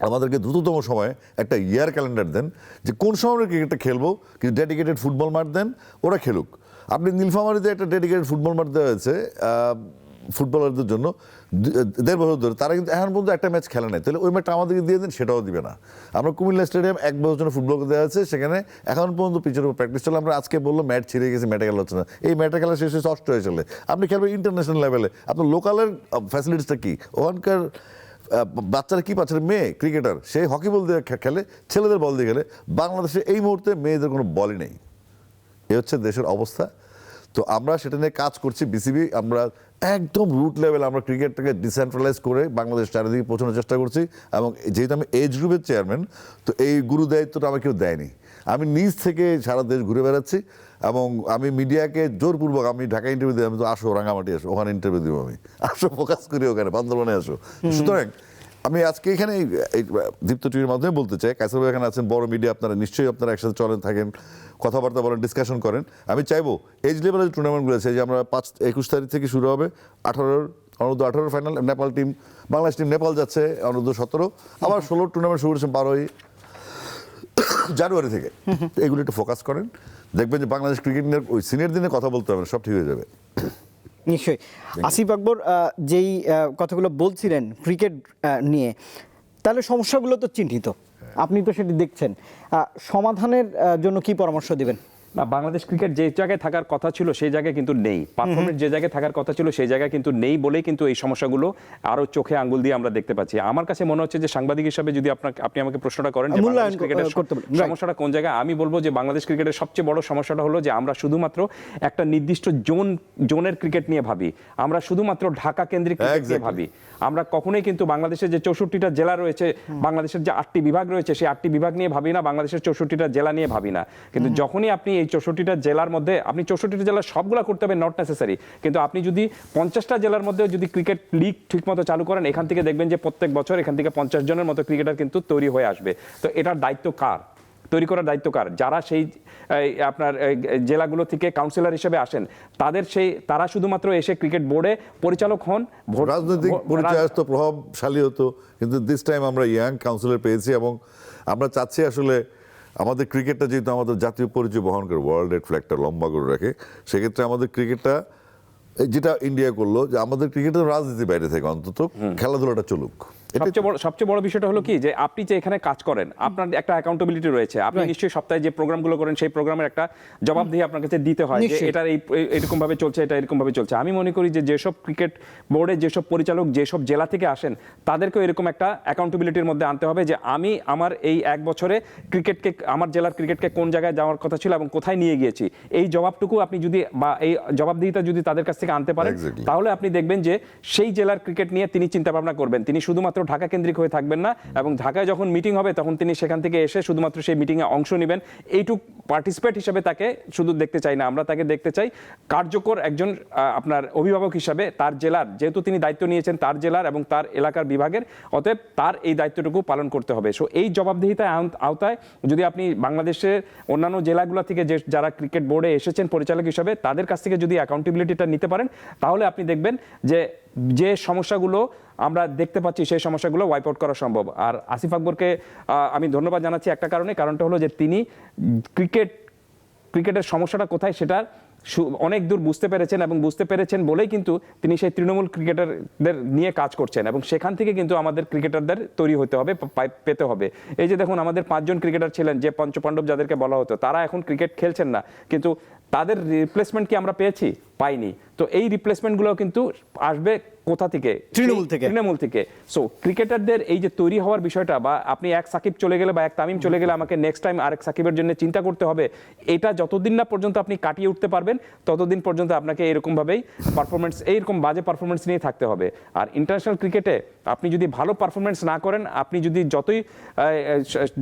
Speaker 2: আমাদেরকে দ্রুততম সময়ে একটা ইয়ার ক্যালেন্ডার দেন, যে কোন সময় আমরা ক্রিকেটটা খেলবো, কিন্তু ডেডিকেটেড ফুটবল মাঠ দেন, ওরা খেলুক। আপনি নীলফামারীতে একটা ডেডিকেটেড ফুটবল মাঠ দেওয়া হয়েছে ফুটবলারদের জন্য 1.5 বছর ধরে, তারা কিন্তু এখন পর্যন্ত একটা ম্যাচ খেলে নাই, তাহলে ওই ম্যাচটা আমাদেরকে দিয়ে দেন, সেটাও দিবে না। আমরা কুমিল্লা স্টেডিয়াম 1 বছর জন্য ফুটবল দেওয়া আছে, সেখানে এখন পর্যন্ত পিচের উপর প্র্যাকটিস চলে। আমরা আজকে বললো ম্যাচ ছিঁড়ে গেছে, ম্যাটে খেলা হচ্ছে না, এই ম্যাটে খেলা শেষ হয়েছে 8 হয়ে চলে। আপনি খেলবেন ইন্টারন্যাশনাল লেভেলে, আপনার লোকালের ফ্যাসিলিটিসটা কী, ওখানকার বাচ্চারা কী পাচ্ছে, মেয়ে ক্রিকেটার, সেই হকি বল দিয়ে খেলে, ছেলেদের বল দিয়ে খেলে। বাংলাদেশে এই মুহূর্তে মেয়েদের কোনো বলই নেই, এ হচ্ছে দেশের অবস্থা। তো আমরা সেটা নিয়ে কাজ করছি, বিসিবি আমরা একদম রুট লেভেল আমরা ক্রিকেটটাকে ডিসেন্ট্রালাইজ করে বাংলাদেশ চারিদিকে পৌঁছানোর চেষ্টা করছি। এবং যেহেতু আমি এজ গ্রুপের চেয়ারম্যান, তো এই গুরু দায়িত্বটা আমার কেউ দেয়নি, আমি নিজ থেকে সারা দেশ ঘুরে বেড়াচ্ছি এবং আমি মিডিয়াকে জোরপূর্বক, আমি ঢাকা ইন্টারভিউ দিই, আমি তো আসো রাঙামাটি আসো, ওখানে ইন্টারভিউ দিব, আমি আসো ফোকাস করি ওখানে, বান্দরবানে আসো। সুতরাং আমি আজকে এখানে এই দীপ্ত টিভির মাধ্যমে বলতে চাই, কায়সার ভাই এখানে আছেন, বড় মিডিয়া, আপনারা নিশ্চয়ই আপনারা একসাথে চলেন, থাকেন, কথাবার্তা বলেন, ডিসকাশন করেন। আমি চাইবো এজ লেভেলের টুর্নামেন্টগুলো আছে, যে আমরা 21 তারিখ থেকে শুরু হবে, অনূর্ধ্ব-18 final, Nepal team, Bangladesh team Nepal যাচ্ছে, অনূর্ধ্ব-17, আবার 16 টুর্নামেন্ট শুরু হচ্ছে 12ই জানুয়ারি থেকে। এগুলো একটু ফোকাস করেন, দেখবেন যে বাংলাদেশ ক্রিকেট নিয়ে ওই সিনিয়র দিনে কথা বলতে হবে না, সব ঠিক হয়ে যাবে।
Speaker 1: নিশ্চয়ই। আসিফ আকবর যেই কথাগুলো বলছিলেন ক্রিকেট নিয়ে, তাহলে সমস্যাগুলো তো চিহ্নিত, আপনি তো সেটি দেখছেন, সমাধানের জন্য কি পরামর্শ দিবেন?
Speaker 3: না, বাংলাদেশ ক্রিকেট যে জায়গায় থাকার কথা ছিল সেই জায়গায় কিন্তু নেই, পারফরমেন্স যে জায়গায় থাকার কথা ছিল সেই জায়গায় কিন্তু নেই বলেই কিন্তু এই সমস্যাগুলো আরো চোখে আঙ্গুল দিয়ে আমরা দেখতে পাচ্ছি। আমার কাছে মনে হচ্ছে যে সাংবাদিক হিসাবে যদি আপনি আমাকে প্রশ্নটা করেন যে বাংলাদেশ ক্রিকেটের সমস্যাটা কোন জায়গায়, আমি বলবো যে বাংলাদেশ ক্রিকেটের সবচেয়ে বড় সমস্যাটা হলো যে আমরা শুধুমাত্র একটা নির্দিষ্ট জোনের ক্রিকেট নিয়ে ভাবি, আমরা শুধুমাত্র ঢাকা কেন্দ্রিক ক্রিকেট নিয়ে ভাবি। আমরা কখনোই কিন্তু বাংলাদেশের যে 64টা জেলা রয়েছে, বাংলাদেশের যে 8টি বিভাগ রয়েছে, সেই 8টি বিভাগ নিয়ে ভাবি না, বাংলাদেশের 64টা জেলা নিয়ে ভাবি না। কিন্তু যখনই আপনি এই 64টা জেলার মধ্যে, আপনি 64টা জেলার সবগুলা করতে হবে নট নেসেসারি, কিন্তু আপনি যদি 50টা জেলার মধ্যে যদি ক্রিকেট লিগ ঠিকমতো চালু করেন, এখান থেকে দেখবেন যে প্রত্যেক বছর এখান থেকে 50 জনের মতো ক্রিকেটার কিন্তু তৈরি হয়ে আসবে। তো এটার দায়িত্ব কার, তৈরি করার দায়িত্ব কার? যারা সেই আপনার জেলাগুলো থেকে কাউন্সিলর হিসেবে আসেন, তারা শুধুমাত্র এসে ক্রিকেট বোর্ডে পরিচালক হন,
Speaker 2: রাজনৈতিক পরিচয় তো প্রভাবশালী হতো, কিন্তু দিস টাইম আমরা ইয়াং কাউন্সিলর পেয়েছি এবং আমরা চাচ্ছি আসলে আমাদের ক্রিকেটটা যেহেতু আমাদের জাতীয় পরিচয় বহন করে, ওয়ার্ল্ড রেড ফ্ল্যাগটা লম্বা করে রাখে, সেক্ষেত্রে আমাদের ক্রিকেটটা যেটা ইন্ডিয়া করলো, যে আমাদের ক্রিকেটের রাজনীতি বাইরে থেকে অন্তত খেলাধুলাটা চলুক,
Speaker 3: সবচেয়ে বড় বিষয়টা হলো কি যে আপনি যে এখানে কাজ করেন আপনার একটা অ্যাকাউন্টেবিলিটি রয়েছে, আপনি নিশ্চয়ই সপ্তাহে যে প্রোগ্রামগুলো করেন সেই প্রোগ্রামের একটা জবাবদিহি আপনার কাছে দিতে হয় যে
Speaker 1: নিশ্চয়ই।
Speaker 3: এটা এরকম ভাবে চলছে, এটা এরকম ভাবে চলছে। আমি মনে করি যে যেসব ক্রিকেট বোর্ডের যেসব পরিচালক যেসব জেলা থেকে আসেন তাদেরকেও এরকম একটা অ্যাকাউন্টেবিলিটির মধ্যে আনতে হবে যে আমি আমার এই এক বছরে ক্রিকেটকে, আমার জেলার ক্রিকেটকে কোন জায়গায় যাওয়ার কথা ছিল এবং কোথায় নিয়ে গিয়েছি, এই জবাবটুকু আপনি যদি বা এই জবাবদিহিতা যদি তাদের কাছ থেকে আনতে পারেন
Speaker 2: Exactly.
Speaker 3: তাহলে আপনি দেখবেন যে সেই জেলার ক্রিকেট নিয়ে তিনি চিন্তা ভাবনা করবেন। তিনি শুধুমাত্র ঢাকা কেন্দ্রিক হয়ে থাকবেন না এবং ঢাকায় যখন মিটিং হবে তখন তিনি সেখান থেকে এসে শুধুমাত্র সেই মিটিংয়ে অংশ নেবেন। এইটুক পার্টিসিপেট হিসেবে তাকে শুধু দেখতে চাই না, আমরা তাকে দেখতে চাই কার্যকর একজন আপনার অভিভাবক হিসাবে তার জেলার, যেহেতু তিনি দায়িত্ব নিয়েছেন তার জেলার এবং তার এলাকার বিভাগের, অতএব তার এই দায়িত্বটুকু পালন করতে হবে। সো এই জবাবদিহিতার আওতায় যদি আপনি বাংলাদেশের অন্যান্য জেলাগুলো থেকে যে যারা ক্রিকেট বোর্ডে এসেছেন পরিচালক হিসাবে তাদের কাছ থেকে যদি অ্যাকাউন্টেবিলিটিটা নিতে পারেন তাহলে আপনি দেখবেন যে যে সমস্যাগুলো আমরা দেখতে পাচ্ছি সেই সমস্যাগুলো ওয়াইপ আউট করা সম্ভব। আর আসিফ আকবরকে আমি ধন্যবাদ জানাচ্ছি একটা কারণটা হলো যে তিনি ক্রিকেটের সমস্যাটা কোথায় সেটা অনেক দূর বুঝতে পেরেছেন এবং বুঝতে পেরেছেন বলেই কিন্তু তিনি সেই তৃণমূল ক্রিকেটারদের নিয়ে কাজ করছেন এবং সেখান থেকে কিন্তু আমাদের ক্রিকেটারদের তৈরি হতে হবে, পেতে হবে। এই যে দেখুন আমাদের 5 জন ক্রিকেটার ছিলেন যে পঞ্চপাণ্ডব যাদেরকে বলা হতো, তারা এখন ক্রিকেট খেলছেন না, কিন্তু তাদের রিপ্লেসমেন্ট কি আমরা পেয়েছি? পাইনি। তো এই রিপ্লেসমেন্টগুলো কিন্তু আসবে কোথা থেকে? তৃণমূল থেকে। সো ক্রিকেটারদের এই যে তৈরি হওয়ার বিষয়টা, বা আপনি এক সাকিব চলে গেলে বা এক তামিম চলে গেলে আমাকে নেক্সট টাইম আরেক সাকিবের জন্য চিন্তা করতে হবে, এটা যতদিন না পর্যন্ত আপনি কাটিয়ে উঠতে পারবেন ততদিন পর্যন্ত আপনাকে এরকমভাবেই এইরকম বাজে পারফরমেন্স নিয়ে থাকতে হবে। আর ইন্টারন্যাশনাল ক্রিকেটে আপনি যদি ভালো পারফরমেন্স না করেন, আপনি যদি যতই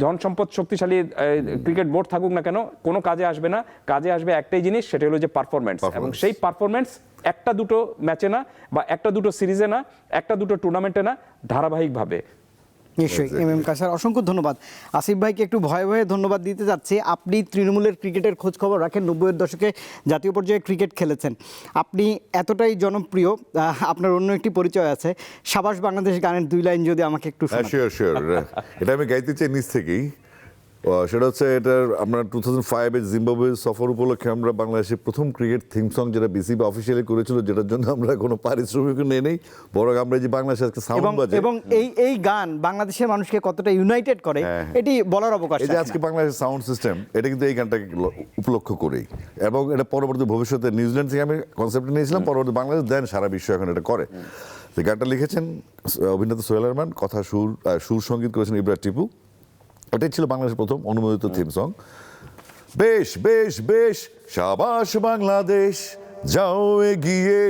Speaker 3: ধন সম্পদ শক্তিশালী ক্রিকেট বোর্ড থাকুক না কেন, কোনো কাজে আসবে না। কাজে আসবে একটাই জিনিস, সেটা হলো যে পারফরমেন্স। এবং সেই পারফরমেন্স একটা দুটো ম্যাচে না, বা একটা দুটো সিরিজে না, একটা দুটো টুর্নামেন্টে না, ধারাবাহিকভাবে।
Speaker 1: নিশ্চয়ই। এম কায়সার, অসংখ্য ধন্যবাদ। আসিফ ভাইকে একটু ভয়ে ভয়ে ধন্যবাদ দিতে যাচ্ছি। আপনি তৃণমূলের ক্রিকেটের খোঁজ খবর রাখেন, 90-এর দশকে জাতীয় পর্যায়ে ক্রিকেট খেলেছেন, আপনি এতটাই জনপ্রিয়, আপনার অন্য একটি পরিচয় আছে। সাবাস বাংলাদেশ গানের 2 লাইন যদি আমাকে একটু শোনান।
Speaker 2: শিওর এটা আমি গাইতে চাই নিজ থেকেই। সেটা হচ্ছে এটার আমরা 2005-এ জিম্বাবুয়ে সফর উপলক্ষে আমরা বাংলাদেশের প্রথম ক্রিকেট থিম সং যেটা বিসিবি অফিসিয়ালি করেছিল, যেটার জন্য আমরা কোনো পারিশ্রমিক নেই, বরং আমরা যে বাংলাদেশের আজকে সাউন্ড বাজে
Speaker 1: এবং এই গান বাংলাদেশের মানুষকে কতটা ইউনাইটেড করে এটি বলার অবকাশ
Speaker 2: এই যে
Speaker 1: রাখে
Speaker 2: আজকে
Speaker 1: না।
Speaker 2: বাংলাদেশের সাউন্ড সিস্টেম, এটা কিন্তু এই গানটাকে উপলক্ষ করেই, এবং এটা পরবর্তী ভবিষ্যতে নিউজিল্যান্ড থেকে আমি কনসেপ্ট নিয়েছিলাম, পরবর্তী বাংলাদেশ দেন সারা বিশ্ব এখন এটা করে। এই গানটা লিখেছেন অভিনেতা সোহেল আরমান, কথা সুর সঙ্গীত করেছেন ইব্রাহিম টিপু। এটাই ছিল বাংলাদেশের প্রথম অনুমোদিত থিম সং। বেশ বেশ বেশ সাবাস বাংলাদেশ, যাও এগিয়ে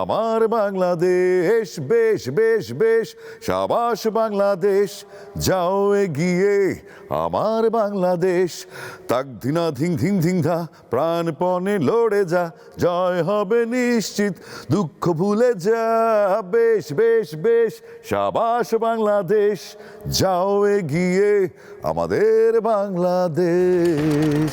Speaker 2: আমার বাংলাদেশ, বেশ বেশ বেশ সাবাস বাংলাদেশ, যাও এগিয়ে আমার বাংলাদেশ, তাক ধিনা ধিং ধিং ধিং ধা, প্রাণপণে লড়ে যা, জয় হবে নিশ্চিত, দুঃখ ভুলে যা, বেশ বেশ বেশ সাবাস বাংলাদেশ, যাও এগিয়ে আমাদের বাংলাদেশ।